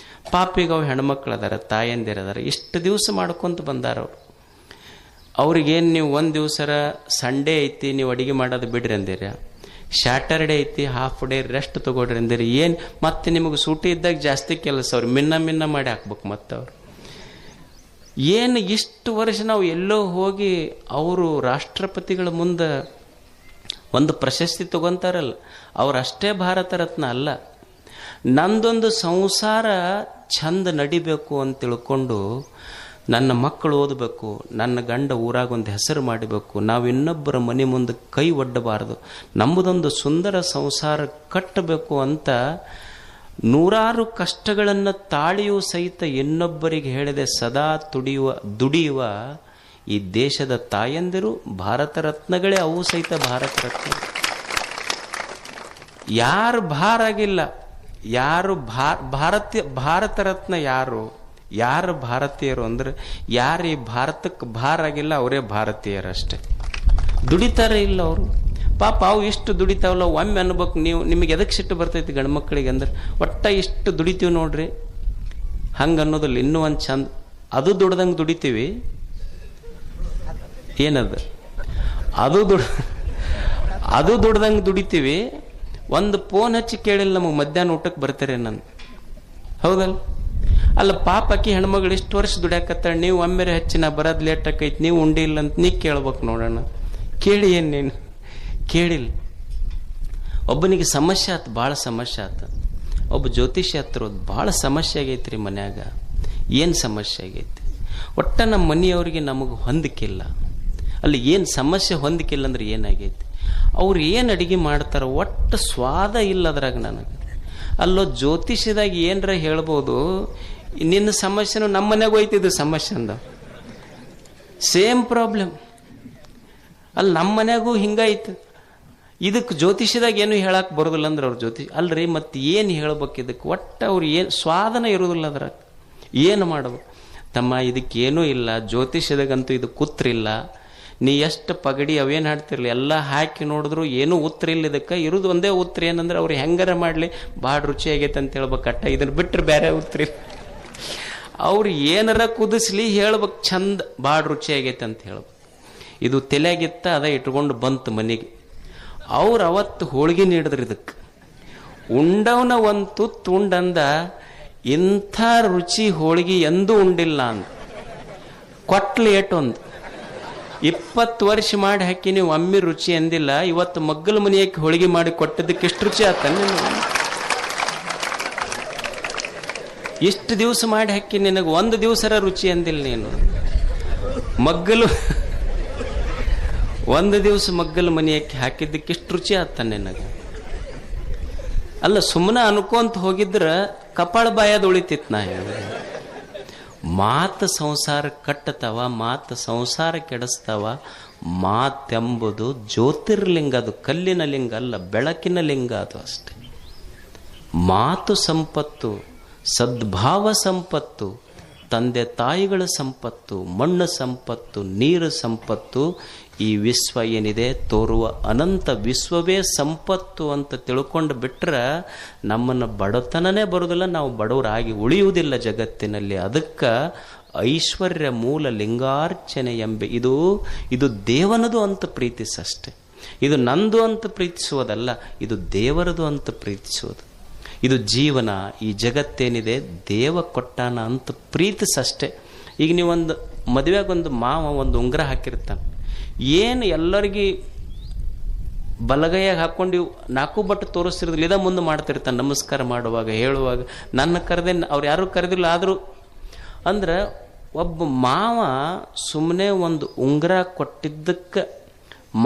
Speaker 1: ಪಾಪಿಗೆ ಅವು ಹೆಣ್ಮಕ್ಳು ಅದಾರ, ತಾಯಂದಿರದಾರ, ಇಷ್ಟು ದಿವಸ ಮಾಡ್ಕೊಂತ ಬಂದಾರ ಅವ್ರು. ಅವ್ರಿಗೇನು ನೀವು ಒಂದು ದಿವಸರ ಸಂಡೇ ಐತಿ ನೀವು ಅಡುಗೆ ಮಾಡೋದು ಬಿಡ್ರಿ ಅಂದಿರ, ಸ್ಯಾಟರ್ಡೇ ಐತಿ ಹಾಫ್ ಡೇ ರೆಸ್ಟ್ ತಗೊಳ್ರಿ ಅಂದಿರಿ. ಏನು ಮತ್ತೆ ನಿಮಗೆ ಸೂಟಿ ಇದ್ದಾಗ ಜಾಸ್ತಿ ಕೆಲಸ ಅವ್ರು ಮಿನ್ನ ಮಾಡಿ ಹಾಕ್ಬೇಕು. ಮತ್ತು ಅವ್ರು ಏನು ಇಷ್ಟು ವರ್ಷ ನಾವು ಎಲ್ಲೋ ಹೋಗಿ ಅವರು ರಾಷ್ಟ್ರಪತಿಗಳ ಮುಂದೆ ಒಂದು ಪ್ರಶಸ್ತಿ ತಗೊಂತಾರಲ್ಲ, ಅವರಷ್ಟೇ ಭಾರತ ರತ್ನ ಅಲ್ಲ. ನಂದೊಂದು ಸಂಸಾರ ಚಂದ ನಡಿಬೇಕು ಅಂತ ತಿಳ್ಕೊಂಡು, ನನ್ನ ಮಕ್ಕಳು ಓದಬೇಕು, ನನ್ನ ಗಂಡ ಊರಾಗ ಒಂದು ಹೆಸರು ಮಾಡಬೇಕು, ನಾವು ಇನ್ನೊಬ್ಬರ ಮನೆ ಮುಂದೆ ಕೈ ಒಡ್ಡಬಾರದು, ನಮ್ಮದೊಂದು ಸುಂದರ ಸಂಸಾರ ಕಟ್ಟಬೇಕು ಅಂತ ನೂರಾರು ಕಷ್ಟಗಳನ್ನು ತಾಳಿಯೂ ಸಹಿತ ಇನ್ನೊಬ್ಬರಿಗೆ ಹೇಳದೆ ಸದಾ ದುಡಿಯುವ ಈ ದೇಶದ ತಾಯಂದಿರು ಭಾರತ ರತ್ನಗಳೇ. ಅವು ಸಹಿತ ಭಾರತ ರತ್ನ. ಯಾರು ಭಾರ ಆಗಿಲ್ಲ. ಯಾರು ಭಾರತ ರತ್ನ ಯಾರು ಭಾರತೀಯರು ಅಂದ್ರೆ ಯಾರು ಈ ಭಾರತಕ್ಕೆ ಭಾರ ಆಗಿಲ್ಲ ಅವರೇ ಭಾರತೀಯರಷ್ಟೇ. ದುಡಿತಾರೆ ಇಲ್ಲ ಅವರು, ಪಾಪ ಅವು ಇಷ್ಟು ದುಡಿತಾವಲ್ಲ, ಒಮ್ಮೆ ಅನ್ಬೇಕು ನೀವು, ನಿಮಗೆ ಎದಕ್ಕೆ ಸಿಟ್ಟು ಬರ್ತೈತಿ ಗಂಡು ಮಕ್ಕಳಿಗೆ ಅಂದ್ರೆ, ಒಟ್ಟ ಇಷ್ಟು ದುಡಿತೀವಿ ನೋಡ್ರಿ ಹಂಗೆ ಅನ್ನೋದಿಲ್ಲ. ಇನ್ನೂ ಒಂದು ಚಂದ, ಅದು ದುಡ್ದಂಗೆ ದುಡಿತೀವಿ. ಏನದು ಅದು ದುಡ್ದಂಗೆ ದುಡಿತೀವಿ. ಒಂದು ಫೋನ್ ಹಚ್ಚಿ ಕೇಳಿಲ್ಲ ನಮಗೆ ಮಧ್ಯಾಹ್ನ ಊಟಕ್ಕೆ ಬರ್ತಾರೆ ನಾನು, ಹೌದಲ್ಲ? ಅಲ್ಲ ಪಾಪ ಆಕಿ ಹೆಣ್ಮಗಳು ಇಷ್ಟು ವರ್ಷ ದುಡ್ಯಾಕತ್ತಾಳ, ನೀವು ಒಮ್ಮೆರೆ ಹಚ್ಚಿ ನಾ ಬರೋದು ಲೇಟ್ ಆಕೈತಿ, ನೀವು ಉಂಡಿಲ್ಲ ಅಂತ ನೀ ಕೇಳ್ಬೇಕು ನೋಡೋಣ. ಕೇಳಿ ಏನು ನೀನು ಕೇಳಿಲ್ಲ. ಒಬ್ಬನಿಗೆ ಸಮಸ್ಯೆ ಆಯ್ತು, ಭಾಳ ಸಮಸ್ಯೆ ಆಯ್ತು. ಒಬ್ಬ ಜ್ಯೋತಿಷ್ಯ ಹತ್ರ ಭಾಳ ಸಮಸ್ಯೆ ಆಗೈತ್ರಿ ಮನ್ಯಾಗ. ಏನು ಸಮಸ್ಯೆ ಆಗೈತಿ? ಒಟ್ಟ ನಮ್ಮ ಮನೆಯವ್ರಿಗೆ ನಮಗೆ ಹೊಂದಿಕಿಲ್ಲ. ಅಲ್ಲಿ ಏನು ಸಮಸ್ಯೆ ಹೊಂದಿಕಿಲ್ಲ ಅಂದ್ರೆ ಏನಾಗೈತಿ? ಅವ್ರು ಏನು ಅಡಿಗೆ ಮಾಡ್ತಾರ ಒಟ್ಟು ಸ್ವಾದ ಇಲ್ಲ ಅದ್ರಾಗ ನನಗೆ. ಅಲ್ಲೋ ಜ್ಯೋತಿಷ್ಯದಾಗ ಏನರ ಹೇಳ್ಬೋದು, ನಿನ್ನ ಸಮಸ್ಯೆನೂ ನಮ್ಮ ಮನೆಯಾಗ ಹೋಯ್ತಿದ್ದು ಸಮಸ್ಯೆ ಅಂದ, ಸೇಮ್ ಪ್ರಾಬ್ಲಮ್. ಅಲ್ಲಿ ನಮ್ಮ ಮನ್ಯಾಗೂ ಹಿಂಗಾಯ್ತು. ಇದಕ್ಕೆ ಜ್ಯೋತಿಷ್ಯದಾಗ ಏನು ಹೇಳಕ್ ಬರೋದಿಲ್ಲ ಅಂದ್ರೆ ಅವ್ರ ಜ್ಯೋತಿಷ್ ಅಲ್ರಿ, ಮತ್ತೆ ಏನು ಹೇಳ್ಬೇಕು ಇದಕ್ಕೆ? ಒಟ್ಟು ಅವ್ರು ಏನು ಸ್ವಾದನ ಇರೋದಿಲ್ಲ ಅದ್ರಾಗ. ಏನು ಮಾಡ್ಬೇಕು ತಮ್ಮ? ಇದಕ್ಕೇನೂ ಇಲ್ಲ. ಜ್ಯೋತಿಷ್ಯದಾಗಂತೂ ಇದು ಕೂತ್ರಿಲ್ಲ. ನೀ ಎಷ್ಟು ಪಗಡಿ ಅವೇನು ಹಾಡ್ತಿರ್ಲಿ ಎಲ್ಲ ಹಾಕಿ ನೋಡಿದ್ರು ಏನೂ ಉತ್ತರ ಇಲ್ಲ. ಇದಕ್ಕೆ ಇರೋದು ಒಂದೇ ಉತ್ತರ ಏನಂದ್ರೆ ಅವ್ರು ಹೆಂಗಾರ ಮಾಡಲಿ ಭಾಳ ರುಚಿ ಆಗೈತೆ ಅಂತ ಹೇಳ್ಬೇಕಟ್ಟ. ಇದನ್ನು ಬಿಟ್ಟರೆ ಬೇರೆ ಉತ್ತರ ಇಲ್ಲ. ಅವ್ರು ಏನಾರ ಕುದಿಸ್ಲಿ ಹೇಳ್ಬೇಕು ಚಂದ ಭಾಳ ರುಚಿ ಆಗೈತೆ ಅಂತ ಹೇಳ್ಬೇಕು. ಇದು ತಲೆಯಾಗಿತ್ತ ಅದ ಇಟ್ಕೊಂಡು ಬಂತು ಮನೆಗೆ. ಅವ್ರು ಅವತ್ತು ಹೋಳಿಗೆ ನೀಡಿದ್ರು ಇದಕ್ಕೆ. ಉಂಡವನ ಒಂದು ತುತ್ತು ಉಂಡಂದ, ಇಂಥ ರುಚಿ ಹೋಳಿಗೆ ಎಂದೂ ಉಂಡಿಲ್ಲ ಅಂತ ಕೊಟ್ಲು. ಏಟೊಂದು 20 ವರ್ಷ ಮಾಡಿ ಹಾಕಿ ನೀವು ಒಮ್ಮೆ ರುಚಿ ಎಂದಿಲ್ಲ, ಇವತ್ತು ಮಗ್ಗಲ ಮನೆಯಕ್ಕೆ ಹೋಳಿಗೆ ಮಾಡಿ ಕೊಟ್ಟದಕ್ಕೆ ಎಷ್ಟು ರುಚಿ ಆತ? ಇಷ್ಟು ದಿವಸ ಮಾಡಿ ಹಾಕಿ ನಿನಗೆ ಒಂದು ದಿವಸರ ರುಚಿ ಎಂದಿಲ್ಲ ನೀನು. ಒಂದು ದಿವಸ ಮಗ್ಗಲ ಮನೆಯಕ್ಕೆ ಹಾಕಿದ್ದಕ್ಕೆ ಎಷ್ಟು ರುಚಿ ಆತ ನಿನಗೆ? ಅಲ್ಲ ಸುಮ್ಮನೆ ಅನ್ಕೊಂತ ಹೋಗಿದ್ರ ಕಪಾಳ ಬಾಯದ ಉಳಿತಿತ್ತು. ನಾ ಹೇಳಿದೆ ಮಾತು ಸಂಸಾರ ಕಟ್ಟತಾವ, ಮಾತು ಸಂಸಾರ ಕೆಡಿಸ್ತಾವ. ಮಾತೆಂಬುದು ಜ್ಯೋತಿರ್ಲಿಂಗ, ಅದು ಕಲ್ಲಿನ ಲಿಂಗ ಅಲ್ಲ, ಬೆಳಕಿನ ಲಿಂಗ ಅದು ಅಷ್ಟೆ. ಮಾತು ಸಂಪತ್ತು, ಸದ್ಭಾವ ಸಂಪತ್ತು, ತಂದೆ ತಾಯಿಗಳ ಸಂಪತ್ತು, ಮಣ್ಣು ಸಂಪತ್ತು, ನೀರು ಸಂಪತ್ತು. ಈ ವಿಶ್ವ ಏನಿದೆ ತೋರುವ ಅನಂತ ವಿಶ್ವವೇ ಸಂಪತ್ತು ಅಂತ ತಿಳ್ಕೊಂಡು ಬಿಟ್ರೆ ನಮ್ಮನ್ನು ಬಡತನನೇ ಬರುವುದಿಲ್ಲ, ನಾವು ಬಡವರಾಗಿ ಉಳಿಯುವುದಿಲ್ಲ ಜಗತ್ತಿನಲ್ಲಿ. ಅದಕ್ಕೆ ಐಶ್ವರ್ಯ ಮೂಲ ಲಿಂಗಾರ್ಚನೆ ಎಂಬೆ ಇದು ದೇವನದು ಅಂತ ಪ್ರೀತಿಸಷ್ಟೆ. ಇದು ನಂದು ಅಂತ ಪ್ರೀತಿಸುವುದಲ್ಲ, ಇದು ದೇವರದು ಅಂತ ಪ್ರೀತಿಸುವುದು. ಇದು ಜೀವನ, ಈ ಜಗತ್ತೇನಿದೆ ದೇವ ಕೊಟ್ಟಾನ ಅಂತ ಪ್ರೀತಿಸಷ್ಟೆ. ಈಗ ನೀವೊಂದು ಮದುವೆಗೊಂದು ಮಾವ ಒಂದು ಉಂಗುರ ಹಾಕಿರ್ತಾನೆ, ಏನು ಎಲ್ಲರಿಗೆ ಬಲಗೈಯಾಗ ಹಾಕ್ಕೊಂಡು 4 ಬಟ್ಟು ತೋರಿಸ್ತಿರೋದಿಲ್ಲ, ಇದ ಮುಂದೆ ಮಾಡ್ತಿರ್ತಾನೆ ನಮಸ್ಕಾರ ಮಾಡುವಾಗ ಹೇಳುವಾಗ. ನನ್ನ ಕರೆದೆ, ಅವ್ರು ಯಾರೂ ಕರೆದಿಲ್ಲ ಆದರೂ ಅಂದ್ರೆ ಒಬ್ಬ ಮಾವ ಸುಮ್ಮನೆ ಒಂದು ಉಂಗುರ ಕೊಟ್ಟಿದ್ದಕ್ಕೆ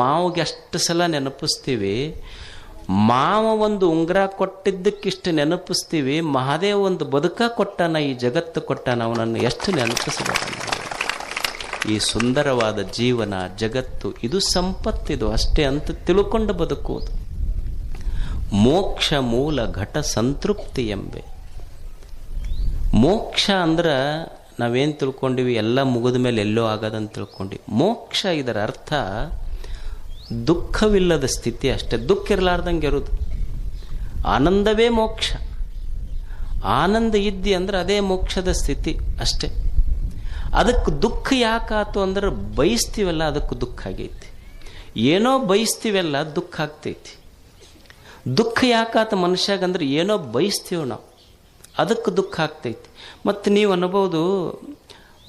Speaker 1: ಮಾವಿಗೆ ಅಷ್ಟು ಸಲ ನೆನಪಿಸ್ತೀವಿ. ಮಾವ ಒಂದು ಉಂಗುರ ಕೊಟ್ಟಿದ್ದಕ್ಕಿಷ್ಟು ನೆನಪಿಸ್ತೀವಿ. ಮಹಾದೇವ ಒಂದು ಬದುಕ ಕೊಟ್ಟಾನ, ಈ ಜಗತ್ತು ಕೊಟ್ಟಾನ, ಅವನನ್ನು ಎಷ್ಟು ನೆನಪಿಸಬೇಕು. ಈ ಸುಂದರವಾದ ಜೀವನ ಜಗತ್ತು ಇದು ಸಂಪತ್ತಿದು ಅಷ್ಟೇ ಅಂತ ತಿಳ್ಕೊಂಡು ಬದುಕುವುದು. ಮೋಕ್ಷ ಮೂಲ ಘಟ ಸಂತೃಪ್ತಿ ಎಂಬೆ. ಮೋಕ್ಷ ಅಂದ್ರೆ ನಾವೇನು ತಿಳ್ಕೊಂಡಿವಿ, ಎಲ್ಲ ಮುಗಿದ ಮೇಲೆ ಎಲ್ಲೋ ಆಗೋದಂತ ತಿಳ್ಕೊಂಡಿವಿ. ಮೋಕ್ಷ ಇದರ ಅರ್ಥ ದುಃಖವಿಲ್ಲದ ಸ್ಥಿತಿ ಅಷ್ಟೇ. ದುಃಖ ಇರಲಾರ್ದಂಗೆ ಇರೋದು. ಆನಂದವೇ ಮೋಕ್ಷ. ಆನಂದ ಇದ್ದಿ ಅಂದ್ರೆ ಅದೇ ಮೋಕ್ಷದ ಸ್ಥಿತಿ ಅಷ್ಟೇ. ಅದಕ್ಕೆ ದುಃಖ ಯಾಕಾತು ಅಂದ್ರೆ ಬಯಸ್ತೀವಲ್ಲ, ಅದಕ್ಕೆ ದುಃಖ ಆಗೈತಿ. ಏನೋ ಬಯಸ್ತೀವಲ್ಲ, ದುಃಖ ಆಗ್ತೈತಿ. ದುಃಖ ಯಾಕಾತ ಮನುಷ್ಯಾಗಂದ್ರೆ ಏನೋ ಬಯಸ್ತೀವಿ ನಾವು, ಅದಕ್ಕೆ ದುಃಖ ಆಗ್ತೈತಿ. ಮತ್ತು ನೀವು ಅನ್ಬೋದು,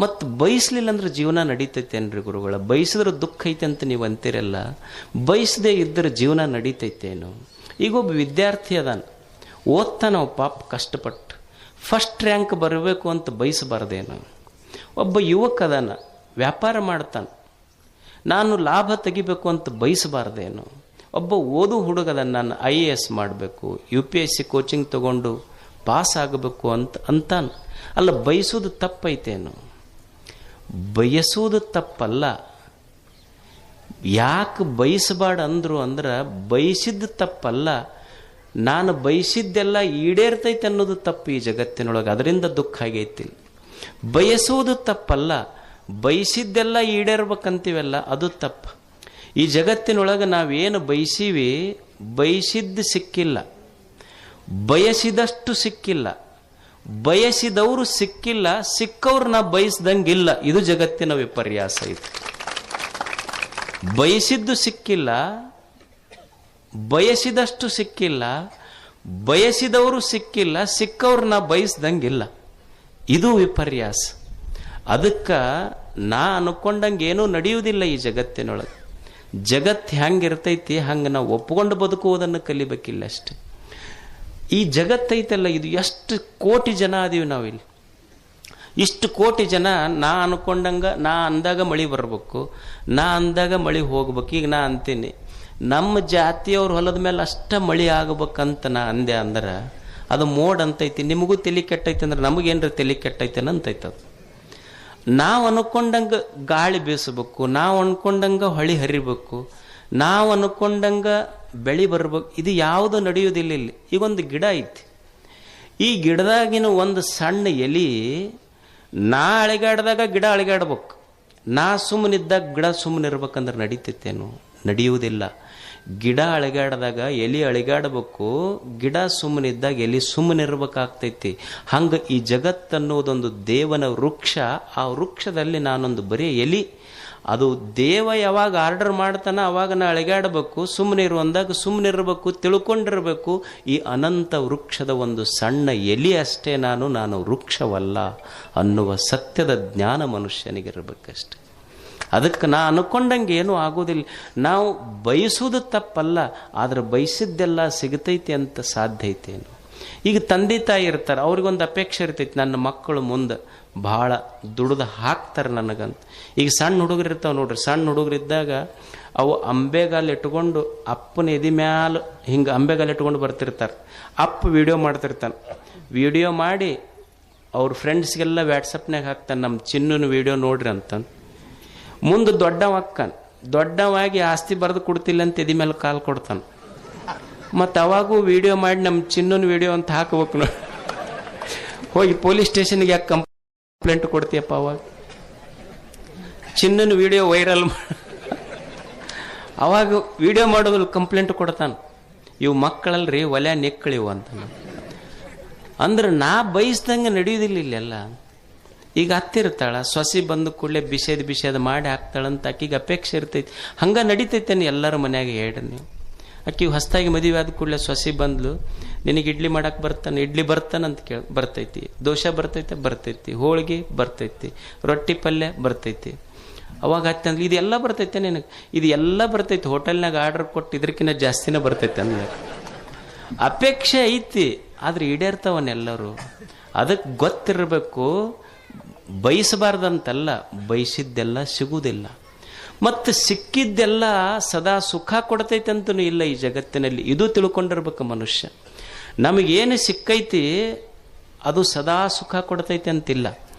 Speaker 1: ಮತ್ತು ಬಯಸ್ಲಿಲ್ಲ ಅಂದ್ರೆ ಜೀವನ ನಡೀತೈತೇನ್ರಿ ಗುರುಗಳ? ಬಯಸಿದ್ರೆ ದುಃಖ ಐತೆ ಅಂತ ನೀವು ಅಂತೀರಲ್ಲ, ಬಯಸದೇ ಇದ್ದರೆ ಜೀವನ ನಡೀತೈತೇನು? ಈಗ ಒಬ್ಬ ವಿದ್ಯಾರ್ಥಿ ಅದಾನ, ಓದ್ತಾನವ ಪಾಪ ಕಷ್ಟಪಟ್ಟು, ಫಸ್ಟ್ ರ್ಯಾಂಕ್ ಬರಬೇಕು ಅಂತ ಬಯಸಬಾರ್ದೇನು? ಒಬ್ಬ ಯುವಕ ಅದಾನ, ವ್ಯಾಪಾರ ಮಾಡ್ತಾನೆ, ನಾನು ಲಾಭ ತೆಗಿಬೇಕು ಅಂತ ಬಯಸಬಾರ್ದೇನು? ಒಬ್ಬ ಓದು ಹುಡುಗದ, ನಾನು IAS ಮಾಡಬೇಕು, UPSC ಕೋಚಿಂಗ್ ತಗೊಂಡು ಪಾಸ್ ಆಗಬೇಕು ಅಂತಾನ. ಅಲ್ಲ, ಬಯಸೋದು ತಪ್ಪೈತೇನು? ಬಯಸೋದು ತಪ್ಪಲ್ಲ. ಯಾಕೆ ಬಯಸಬಾರ್ದು ಅಂದ್ರು ಅಂದ್ರೆ ಬಯಸಿದ್ದು ತಪ್ಪಲ್ಲ, ನಾನು ಬಯಸಿದ್ದೆಲ್ಲ ಈಡೇರ್ತೈತೆ ಅನ್ನೋದು ತಪ್ಪು ಈ ಜಗತ್ತಿನೊಳಗೆ, ಅದರಿಂದ ದುಃಖ ಆಗೈತಿ. ಬಯಸುವುದು ತಪ್ಪಲ್ಲ, ಬಯಸಿದ್ದೆಲ್ಲ ಈಡೇರ್ಬೇಕಂತೀವಲ್ಲ ಅದು ತಪ್ಪು. ಈ ಜಗತ್ತಿನೊಳಗೆ ನಾವೇನು ಬಯಸೀವಿ, ಬಯಸಿದ್ದು ಸಿಕ್ಕಿಲ್ಲ, ಬಯಸಿದಷ್ಟು ಸಿಕ್ಕಿಲ್ಲ, ಬಯಸಿದವರು ಸಿಕ್ಕಿಲ್ಲ, ಸಿಕ್ಕವ್ರು ನಾ ಬಯಸ್ದಂಗಿಲ್ಲ. ಇದು ಜಗತ್ತಿನ ವಿಪರ್ಯಾಸ. ಇದು ಬಯಸಿದ್ದು ಸಿಕ್ಕಿಲ್ಲ, ಬಯಸಿದಷ್ಟು ಸಿಕ್ಕಿಲ್ಲ, ಬಯಸಿದವರು ಸಿಕ್ಕಿಲ್ಲ, ಸಿಕ್ಕವ್ರು ನಾ ಬಯಸ್ದಂಗಿಲ್ಲ. ಇದು ವಿಪರ್ಯಾಸ. ಅದಕ್ಕೆ ನಾ ಅನ್ಕೊಂಡಂಗೆ ಏನೂ ನಡೆಯುವುದಿಲ್ಲ ಈ ಜಗತ್ತಿನೊಳಗೆ. ಜಗತ್ತು ಹೆಂಗಿರ್ತೈತಿ ಹಂಗೆ ನಾವು ಒಪ್ಕೊಂಡು ಬದುಕುವುದನ್ನು ಕಲಿಬೇಕಿಲ್ಲ ಅಷ್ಟೆ. ಈ ಜಗತ್ತೈತಲ್ಲ, ಇದು ಎಷ್ಟು ಕೋಟಿ ಜನ ಅದೀವಿ ನಾವಿಲ್ಲಿ. ಇಷ್ಟು ಕೋಟಿ ಜನ ನಾ ಅನ್ಕೊಂಡಂಗೆ, ನಾ ಅಂದಾಗ ಮಳೆ ಬರಬೇಕು, ನಾ ಅಂದಾಗ ಮಳೆ ಹೋಗ್ಬೇಕು. ಈಗ ನಾ ಅಂತೀನಿ ನಮ್ಮ ಜಾತಿಯವ್ರ ಹೊಲದ ಮೇಲೆ ಅಷ್ಟ ಮಳೆ ಆಗ್ಬೇಕಂತ ನಾ ಅಂದೆ ಅಂದ್ರೆ ಅದು ಮೋಡ್ ಅಂತೈತಿ. ನಿಮಗೂ ತಲೆ ಕೆಟ್ಟೈತೆ ಅಂದ್ರೆ ನಮಗೇನ್ರ ತಲೆ ಕೆಟ್ಟೈತೆ ಅಂತೈತೆ. ಅದು ನಾವು ಅನ್ಕೊಂಡಂಗೆ ಗಾಳಿ ಬೀಸಬೇಕು, ನಾವು ಅನ್ಕೊಂಡಂಗೆ ಹೊಳಿ ಹರಿಬೇಕು, ನಾವು ಅನ್ಕೊಂಡಂಗೆ ಬೆಳೆ ಬರ್ಬೇಕು. ಇದು ಯಾವುದು ನಡೆಯೋದಿಲ್ಲ ಇಲ್ಲಿ. ಈಗೊಂದು ಗಿಡ ಐತಿ, ಈ ಗಿಡದಾಗಿನ ಒಂದು ಸಣ್ಣ ಎಲೆ ನಾ ಅಳಿಗಾಡ್ದಾಗ ಗಿಡ ಅಳಿಗಾಡ್ಬೇಕು, ನಾ ಸುಮ್ಮನಿದ್ದಾಗ ಗಿಡ ಸುಮ್ಮನೆ ಇರ್ಬೇಕಂದ್ರೆ ನಡೀತೈತೇನು? ನಡೆಯುವುದಿಲ್ಲ. ಗಿಡ ಅಳಿಗಾಡ್ದಾಗ ಎಲೆ ಅಳಿಗಾಡಬೇಕು, ಗಿಡ ಸುಮ್ಮನಿದ್ದಾಗ ಎಲೆ ಸುಮ್ಮನೆ ಇರ್ಬೇಕಾಗ್ತೈತಿ. ಹಂಗೆ ಈ ಜಗತ್ತನ್ನುವುದೊಂದು ದೇವನ ವೃಕ್ಷ. ಆ ವೃಕ್ಷದಲ್ಲಿ ನಾನೊಂದು ಬರೀ ಎಲೆ. ಅದು ದೇವ ಯಾವಾಗ ಆರ್ಡರ್ ಮಾಡ್ತಾನ ಅವಾಗ ನಾ ಅಳಿಗಾಡಬೇಕು, ಸುಮ್ಮನೆ ಇರುವಂದಾಗ ಸುಮ್ಮನೆ ಇರಬೇಕು, ತಿಳ್ಕೊಂಡಿರಬೇಕು. ಈ ಅನಂತ ವೃಕ್ಷದ ಒಂದು ಸಣ್ಣ ಎಲೆ ಅಷ್ಟೇ ನಾನು ವೃಕ್ಷವಲ್ಲ ಅನ್ನುವ ಸತ್ಯದ ಜ್ಞಾನ ಮನುಷ್ಯನಿಗಿರಬೇಕಷ್ಟೆ. ಅದಕ್ಕೆ ನಾ ಅನ್ಕೊಂಡಂಗೆ ಏನೂ ಆಗೋದಿಲ್ಲ. ನಾವು ಬಯಸುವುದು ತಪ್ಪಲ್ಲ, ಆದ್ರೆ ಬಯಸಿದ್ದೆಲ್ಲ ಸಿಗತೈತಿ ಅಂತ ಸಾಧ್ಯ ಐತೇನು? ಈಗ ತಂದೆ ತಾಯಿ ಇರ್ತಾರೆ, ಅವ್ರಿಗೊಂದು ಅಪೇಕ್ಷೆ ಇರ್ತೈತಿ, ನನ್ನ ಮಕ್ಕಳು ಮುಂದೆ ಭಾಳ ದುಡ್ದು ಹಾಕ್ತಾರೆ ನನಗಂತ. ಈಗ ಸಣ್ಣ ಹುಡುಗರು ಇರ್ತಾವೆ ನೋಡ್ರಿ, ಸಣ್ಣ ಹುಡುಗರಿದ್ದಾಗ ಅವು ಅಂಬೆಗಾಲ ಇಟ್ಕೊಂಡು ಅಪ್ಪನ ಎದಿ ಮ್ಯಾಲ ಹಿಂಗೆ ಅಂಬೆಗಾಲ ಇಟ್ಕೊಂಡು ಬರ್ತಿರ್ತಾರೆ. ಅಪ್ಪ ವಿಡಿಯೋ ಮಾಡ್ತಿರ್ತಾನೆ. ವಿಡಿಯೋ ಮಾಡಿ ಅವ್ರ ಫ್ರೆಂಡ್ಸ್ಗೆಲ್ಲ ವ್ಯಾಟ್ಸಪ್ನಾಗ ಹಾಕ್ತಾನೆ, ನಮ್ಮ ಚಿನ್ನನ ವಿಡಿಯೋ ನೋಡ್ರಿ ಅಂತಂದು. ಮುಂದೆ ದೊಡ್ಡವಾಗಿ ಆಸ್ತಿ ಬರೆದು ಕೊಡ್ತಿಲ್ಲ ಅಂತ ಎದಿ ಮೇಲೆ ಕಾಲು ಕೊಡ್ತಾನೆ. ಮತ್ತು ಅವಾಗೂ ವಿಡಿಯೋ ಮಾಡಿ ನಮ್ಮ ಚಿನ್ನನ ವಿಡಿಯೋ ಅಂತ ಹಾಕಬೇಕು ನೋಡಿ. ಹೋಗಿ ಪೊಲೀಸ್ ಸ್ಟೇಷನ್ಗೆ ಯಾಕೆ ಕಂಪ್ಲೇಂಟ್ ಕೊಡ್ತೀಯಪ್ಪ? ಅವಾಗ ಚಿನ್ನನ ವಿಡಿಯೋ ವೈರಲ್ ಅವಾಗ ವಿಡಿಯೋ ಮಾಡೋದ್ರಲ್ಲಿ ಕಂಪ್ಲೇಂಟ್ ಕೊಡ್ತಾನೆ. ಇವು ಮಕ್ಕಳಲ್ರಿ ಒಲೆ ನೆಕ್ಕಳಿವು ಅಂತ. ಅಂದ್ರೆ ನಾ ಬಯಸ್ದಂಗೆ ನಡೆಯುವುದಿಲ್ಲ ಇಲ್ಲೆಲ್ಲ. ಈಗ ಹತ್ತಿರ್ತಾಳ, ಸೊಸಿ ಬಂದು ಕೂಡಲೇ ಬಿಸೇದ್ ಮಾಡಿ ಹಾಕ್ತಾಳಂತ ಆಕಿಗೆ ಅಪೇಕ್ಷೆ ಇರ್ತೈತಿ. ಹಂಗೆ ನಡೀತೈತೇನೆ ಎಲ್ಲರ ಮನ್ಯಾಗ ಹೇಳ್ರಿ ನೀವು. ಆಕಿ ಹೊಸದಾಗಿ ಮದುವೆ ಆದ ಕೂಡಲೇ ಸೊಸಿ ಬಂದ್ಲು, ನಿನಗೆ ಇಡ್ಲಿ ಮಾಡಕ್ಕೆ ಬರ್ತಾನೆ? ಇಡ್ಲಿ ಬರ್ತಾನಂತ ಬರ್ತೈತಿ. ದೋಸೆ ಬರ್ತೈತಿ, ಹೋಳಿಗೆ ಬರ್ತೈತಿ, ರೊಟ್ಟಿ ಪಲ್ಯ ಬರ್ತೈತಿ. ಅವಾಗ ಹತ್ತಂದ್ಲಿ ಇದೆಲ್ಲ ಬರ್ತೈತೆ ನಿನಗೆ? ಇದು ಎಲ್ಲ ಬರ್ತೈತಿ. ಹೋಟೆಲ್ನಾಗ ಆರ್ಡರ್ ಕೊಟ್ಟು ಇದಕ್ಕಿಂತ ಜಾಸ್ತಿನೇ ಬರ್ತೈತೆ ಅಂದ್ರೆ ಅಪೇಕ್ಷೆ ಐತಿ, ಆದ್ರೆ ಈಡೇರ್ತಾವನ್ನೆಲ್ಲರೂ. ಅದಕ್ಕೆ ಗೊತ್ತಿರಬೇಕು, ಬಯಸಬಾರ್ದಂತಲ್ಲ, ಬಯಸಿದ್ದೆಲ್ಲ ಸಿಗುವುದಿಲ್ಲ. ಮತ್ತು ಸಿಕ್ಕಿದ್ದೆಲ್ಲ ಸದಾ ಸುಖ ಕೊಡ್ತೈತೆ ಅಂತನೂ ಇಲ್ಲ ಈ ಜಗತ್ತಿನಲ್ಲಿ. ಇದು ತಿಳ್ಕೊಂಡಿರ್ಬೇಕು ಮನುಷ್ಯ. ನಮಗೇನು ಸಿಕ್ಕೈತಿ ಅದು ಸದಾ ಸುಖ ಕೊಡ್ತೈತೆ ಅಂತಿಲ್ಲ.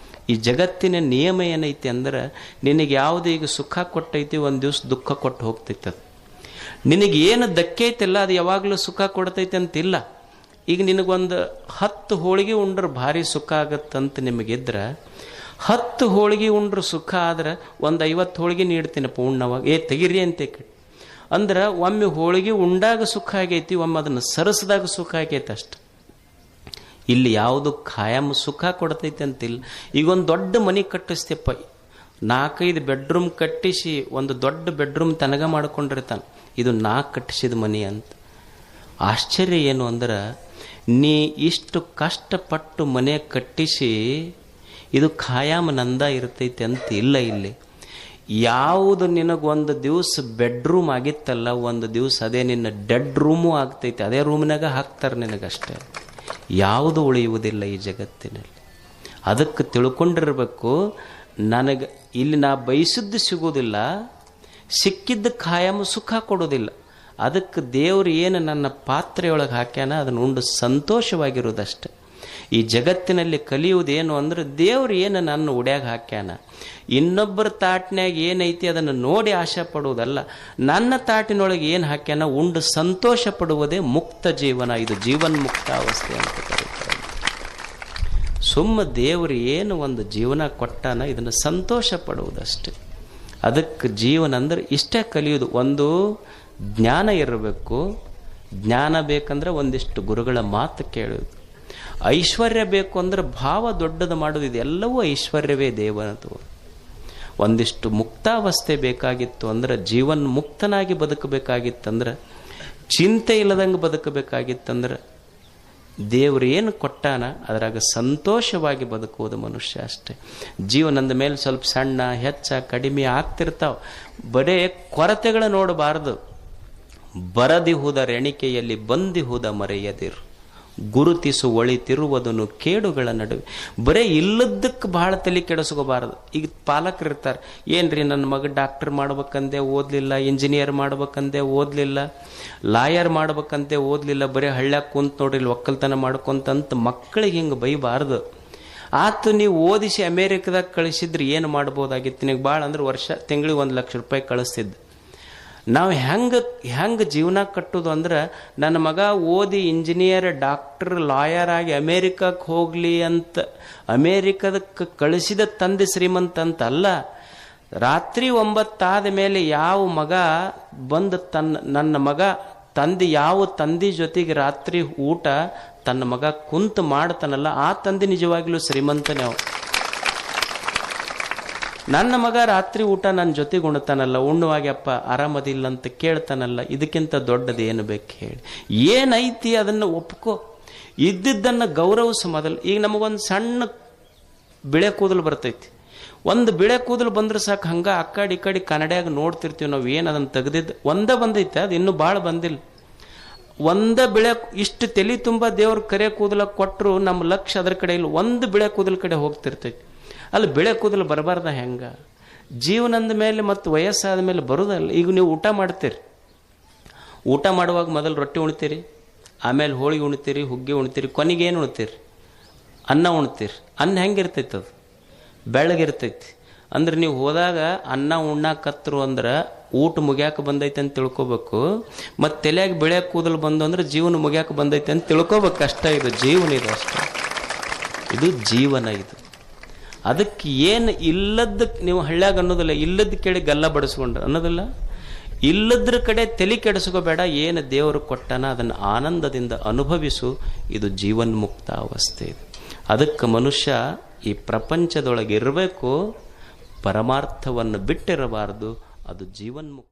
Speaker 1: ಈ ಜಗತ್ತಿನ ನಿಯಮ ಏನೈತಿ ಅಂದ್ರೆ, ನಿನಗೆ ಯಾವುದು ಈಗ ಸುಖ ಕೊಟ್ಟೈತಿ ಒಂದು ದಿವಸ ದುಃಖ ಕೊಟ್ಟು ಹೋಗ್ತೈತೆ. ಅದು ನಿನಗೆ ಏನು ದಕ್ಕೈತಿಲ್ಲ ಅದು ಯಾವಾಗಲೂ ಸುಖ ಕೊಡ್ತೈತೆ ಅಂತಿಲ್ಲ. ಈಗ ನಿನಗೊಂದು 10 ಹೋಳಿಗೆ ಉಂಡ್ರೆ ಭಾರಿ ಸುಖ ಆಗತ್ತಂತ ನಿಮಗಿದ್ರೆ, 10 ಹೋಳಿಗೆ ಉಂಡ್ರೆ ಸುಖ ಆದ್ರೆ ಒಂದು 50 ಹೋಳಿಗೆ ನೀಡ್ತೀನಿ ಪೂರ್ಣವಾಗಿ ತೆಗಿರಿ ಅಂತ ಅಂದ್ರೆ ಒಮ್ಮೆ ಹೋಳಿಗೆ ಉಂಡಾಗ ಸುಖ ಆಗೈತಿ, ಒಮ್ಮೆ ಅದನ್ನು ಸರಸದಾಗ ಸುಖ ಆಗೈತೆ ಅಷ್ಟು. ಇಲ್ಲಿ ಯಾವುದು ಖಾಯಂ ಸುಖ ಕೊಡ್ತೈತೆ ಅಂತಿಲ್ಲ. ಈಗ ಒಂದು ದೊಡ್ಡ ಮನೆ ಕಟ್ಟಿಸ್ತೇಪ್ಪ, 4-5 ಬೆಡ್ರೂಮ್ ಕಟ್ಟಿಸಿ ಒಂದು ದೊಡ್ಡ ಬೆಡ್ರೂಮ್ ತನಗ ಮಾಡ್ಕೊಂಡಿರ್ತಾನೆ, ಇದು ನಾ ಕಟ್ಟಿಸಿದ ಮನೆ ಅಂತ. ಆಶ್ಚರ್ಯ ಏನು ಅಂದ್ರೆ, ನೀ ಇಷ್ಟು ಕಷ್ಟಪಟ್ಟು ಮನೆ ಕಟ್ಟಿಸಿ ಇದು ಖಾಯಾಮ ನಂದ ಇರ್ತೈತೆ ಅಂತ ಇಲ್ಲ. ಇಲ್ಲಿ ಯಾವುದು ನಿನಗೊಂದು ದಿವಸ ಬೆಡ್ರೂಮ್ ಆಗಿತ್ತಲ್ಲ, ಒಂದು ದಿವಸ ಅದೇ ನಿನ್ನ ಡೆಡ್ ರೂಮು ಆಗ್ತೈತೆ. ಅದೇ ರೂಮ್ನಾಗ ಹಾಕ್ತಾರೆ ನಿನಗಷ್ಟೇ. ಯಾವುದು ಉಳಿಯುವುದಿಲ್ಲ ಈ ಜಗತ್ತಿನಲ್ಲಿ. ಅದಕ್ಕೆ ತಿಳ್ಕೊಂಡಿರ್ಬೇಕು, ನನಗೆ ಇಲ್ಲಿ ನಾ ಬಯಸಿದ್ದು ಸಿಗೋದಿಲ್ಲ, ಸಿಕ್ಕಿದ್ದ ಖಾಯಂ ಸುಖ ಕೊಡೋದಿಲ್ಲ. ಅದಕ್ಕೆ ದೇವರು ಏನು ನನ್ನ ಪಾತ್ರೆಯೊಳಗೆ ಹಾಕ್ಯಾನ ಅದನ್ನು ಉಂಡು ಸಂತೋಷವಾಗಿರೋದಷ್ಟೆ. ಈ ಜಗತ್ತಿನಲ್ಲಿ ಕಲಿಯುವುದೇನು ಅಂದ್ರೆ ದೇವ್ರು ಏನು ನನ್ನ ಉಡ್ಯಾಗ ಹಾಕ್ಯಾನ, ಇನ್ನೊಬ್ಬರ ತಾಟಿನಾಗ ಏನೈತಿ ಅದನ್ನು ನೋಡಿ ಆಶೆ ಪಡುವುದಲ್ಲ, ನನ್ನ ತಾಟಿನೊಳಗೆ ಏನು ಹಾಕ್ಯಾನ ಉಂಡು ಸಂತೋಷ ಪಡುವುದೇ ಮುಕ್ತ ಜೀವನ. ಇದು ಜೀವನ್ಮುಕ್ತ ಅವಸ್ಥೆ ಅಂತ ಕರೀತಾರೆ. ಸುಮ್ಮ ದೇವರು ಏನು ಒಂದು ಜೀವನ ಕೊಟ್ಟಾನ, ಇದನ್ನು ಸಂತೋಷ ಪಡುವುದಷ್ಟೆ. ಅದಕ್ಕೆ ಜೀವನ ಅಂದ್ರೆ ಇಷ್ಟೇ ಕಲಿಯುವುದು. ಒಂದು ಜ್ಞಾನ ಇರಬೇಕು, ಜ್ಞಾನ ಬೇಕಂದ್ರೆ ಒಂದಿಷ್ಟು ಗುರುಗಳ ಮಾತು ಕೇಳುವುದು. ಐಶ್ವರ್ಯ ಬೇಕು ಅಂದ್ರೆ ಭಾವ ದೊಡ್ಡದು ಮಾಡೋದು, ಇದೆಲ್ಲವೂ ಐಶ್ವರ್ಯವೇ ದೇವನದು. ಒಂದಿಷ್ಟು ಮುಕ್ತಾವಸ್ಥೆ ಬೇಕಾಗಿತ್ತು ಅಂದ್ರೆ, ಜೀವನ್ ಮುಕ್ತನಾಗಿ ಬದುಕಬೇಕಾಗಿತ್ತಂದ್ರೆ, ಚಿಂತೆ ಇಲ್ಲದಂಗೆ ಬದುಕಬೇಕಾಗಿತ್ತಂದ್ರೆ, ದೇವರು ಏನು ಕೊಟ್ಟಾನ ಅದರಾಗ ಸಂತೋಷವಾಗಿ ಬದುಕುವುದು ಮನುಷ್ಯ ಅಷ್ಟೇ. ಜೀವನದ ಮೇಲೆ ಸ್ವಲ್ಪ ಸಣ್ಣ ಹೆಚ್ಚ ಕಡಿಮೆ ಆಗ್ತಿರ್ತಾವ, ಬರೇ ಕೊರತೆಗಳ ನೋಡಬಾರದು. ಬರದಿಹುದರೆಣಿಕೆಯಲ್ಲಿ ಬಂದಿಹುದ ಮರೆಯದಿರು, ಗುರುತಿಸು ಒಳಿತಿರುವುದನ್ನು ಕೇಡುಗಳ ನಡುವೆ. ಬರೇ ಇಲ್ಲದಕ್ಕೆ ಬಹಳ ತಲೆ ಕೆಡಿಸ್ಕೋಬಾರದು. ಈಗ ಪಾಲಕರು ಇರ್ತಾರೆ, ಏನ್ರಿ ನನ್ನ ಮಗ ಡಾಕ್ಟರ್ ಮಾಡ್ಬೇಕಂದೆ ಓದಲಿಲ್ಲ, ಇಂಜಿನಿಯರ್ ಮಾಡ್ಬೇಕಂದೆ ಓದಲಿಲ್ಲ, ಲಾಯರ್ ಮಾಡ್ಬೇಕಂತೆ ಓದಲಿಲ್ಲ, ಬರೀ ಹಳ್ಳ್ಯಾಗ ಕುಂತ ನೋಡ್ರಿ ಒಕ್ಕಲ್ತನ ಮಾಡ್ಕೊಂತಂತ ಮಕ್ಕಳಿಗೆ ಹಿಂಗೆ ಬೈಬಾರ್ದು. ಆತು ನೀವು ಓದಿಸಿ ಅಮೇರಿಕದಾಗ ಕಳಿಸಿದ್ರೆ ಏನು ಮಾಡ್ಬೋದಾಗಿತ್ತು, ನಿನಗೆ ಭಾಳ ಅಂದ್ರೆ ವರ್ಷ ತಿಂಗಳಿಗೆ 1 ಲಕ್ಷ ರೂಪಾಯಿ ಕಳಿಸ್ತಿದ್ದು. ನಾವು ಹೆಂಗೆ ಜೀವನ ಕಟ್ಟೋದು ಅಂದ್ರೆ, ನನ್ನ ಮಗ ಓದಿ ಇಂಜಿನಿಯರ್ ಡಾಕ್ಟರ್ ಲಾಯರ್ ಆಗಿ ಅಮೇರಿಕಕ್ಕೆ ಹೋಗಲಿ ಅಂತ ಅಮೇರಿಕದಕ್ಕೆ ಕಳಿಸಿದ ತಂದೆ ಶ್ರೀಮಂತ ಅಂತ ಅಲ್ಲ. ರಾತ್ರಿ 9 ಆದ ಮೇಲೆ ಯಾವ ಮಗ ಬಂದು ನನ್ನ ಮಗ ತಂದೆ ಯಾವ ತಂದೆ ಜೊತೆಗೆ ರಾತ್ರಿ ಊಟ ತನ್ನ ಮಗ ಕುಂತು ಮಾಡ್ತಾನಲ್ಲ, ಆ ತಂದೆ ನಿಜವಾಗ್ಲೂ ಶ್ರೀಮಂತನೇ ಅವ. ನನ್ನ ಮಗ ರಾತ್ರಿ ಊಟ ನನ್ನ ಜೊತೆಗೆ ಉಣ್ತಾನಲ್ಲ, ಉಣ್ಣುವಾಗ್ಯಪ್ಪ ಆರಾಮದಿಲ್ಲ ಅಂತ ಕೇಳ್ತಾನಲ್ಲ, ಇದಕ್ಕಿಂತ ದೊಡ್ಡದು ಏನು ಬೇಕು ಹೇಳಿ? ಏನೈತಿ ಅದನ್ನು ಒಪ್ಕೋ, ಇದ್ದಿದ್ದನ್ನು ಗೌರವಿಸು ಮೊದಲು. ಈಗ ನಮಗೊಂದು ಸಣ್ಣ ಬಿಳೆ ಕೂದಲು ಬರ್ತೈತಿ, ಒಂದು ಬಿಳೆ ಕೂದಲು ಬಂದ್ರೆ ಸಾಕು, ಹಂಗೆ ಆ ಕಡೆ ಈ ಕಡೆ ಕನ್ನಡಿಯಾಗ ನೋಡ್ತಿರ್ತೀವಿ ನಾವು, ಏನು ಅದನ್ನು ತೆಗೆದಿದ್ದು ಒಂದೇ ಬಂದೈತೆ, ಅದು ಇನ್ನೂ ಭಾಳ ಬಂದಿಲ್ಲ. ಒಂದೇ ಬಿಳೆ ಇಷ್ಟು ತಲೆ ತುಂಬ ದೇವ್ರ ಕರೆ ಕೂದಲ ಕೊಟ್ಟರು ನಮ್ಮ ಲಕ್ಷ್ಯ ಅದ್ರ ಕಡೆ ಇಲ್ಲ, ಒಂದು ಬಿಳೆ ಕೂದಲ ಕಡೆ ಹೋಗ್ತಿರ್ತೈತಿ. ಅಲ್ಲಿ ಬಿಳೆ ಕೂದಲು ಬರಬಾರ್ದ ಹೆಂಗ? ಜೀವನದ ಮೇಲೆ ಮತ್ತು ವಯಸ್ಸಾದ ಮೇಲೆ ಬರೋದಲ್ಲ. ಈಗ ನೀವು ಊಟ ಮಾಡ್ತೀರಿ, ಊಟ ಮಾಡುವಾಗ ಮೊದಲು ರೊಟ್ಟಿ ಉಣ್ತೀರಿ, ಆಮೇಲೆ ಹೋಳಿಗೆ ಉಣ್ತೀರಿ, ಹುಗ್ಗಿ ಉಣ್ತೀರಿ, ಕೊನೆಗೆ ಏನು ಉಣ್ತೀರಿ? ಅನ್ನ ಉಣ್ತೀರಿ. ಅನ್ನ ಹೆಂಗಿರ್ತೈತೆ? ಅದು ಬೆಳ್ಳಗಿರ್ತೈತಿ. ಅಂದ್ರೆ ನೀವು ಹೋದಾಗ ಅನ್ನ ಉಣ್ಣಾಕತ್ರು ಅಂದ್ರೆ ಊಟ ಮುಗ್ಯಾಕ ಬಂದೈತೆ ಅಂತ ತಿಳ್ಕೊಬೇಕು, ಮತ್ತು ತಲೆಯಾಗ ಬಿಳೆ ಕೂದಲು ಬಂದು ಅಂದ್ರೆ ಜೀವನ ಮುಗ್ಯಾಕ ಬಂದೈತೆ ಅಂತ ತಿಳ್ಕೊಬೇಕು ಅಷ್ಟೇ. ಇದು ಜೀವನ, ಇದು ಅಷ್ಟೇ, ಇದು ಜೀವನ. ಇದು ಅದಕ್ಕೆ ಏನು ಇಲ್ಲದಕ್ಕೆ ನೀವು ಹಳ್ಳ್ಯಾಗ ಅನ್ನೋದಿಲ್ಲ, ಇಲ್ಲದ ಕೇಳಿ ಗಲ್ಲ ಬಡಿಸ್ಕೊಂಡ್ರೆ ಅನ್ನೋದಿಲ್ಲ. ಇಲ್ಲದ್ರ ಕಡೆ ತಲೆ ಕೆಡಿಸ್ಕೋಬೇಡ, ಏನು ದೇವರು ಕೊಟ್ಟನ ಅದನ್ನು ಆನಂದದಿಂದ ಅನುಭವಿಸು. ಇದು ಜೀವನ್ಮುಕ್ತ ಅವಸ್ಥೆ. ಇದು ಅದಕ್ಕೆ ಮನುಷ್ಯ ಈ ಪ್ರಪಂಚದೊಳಗೆ ಇರಬೇಕು, ಪರಮಾರ್ಥವನ್ನು ಬಿಟ್ಟಿರಬಾರದು. ಅದು ಜೀವನ್ಮುಕ್ತ.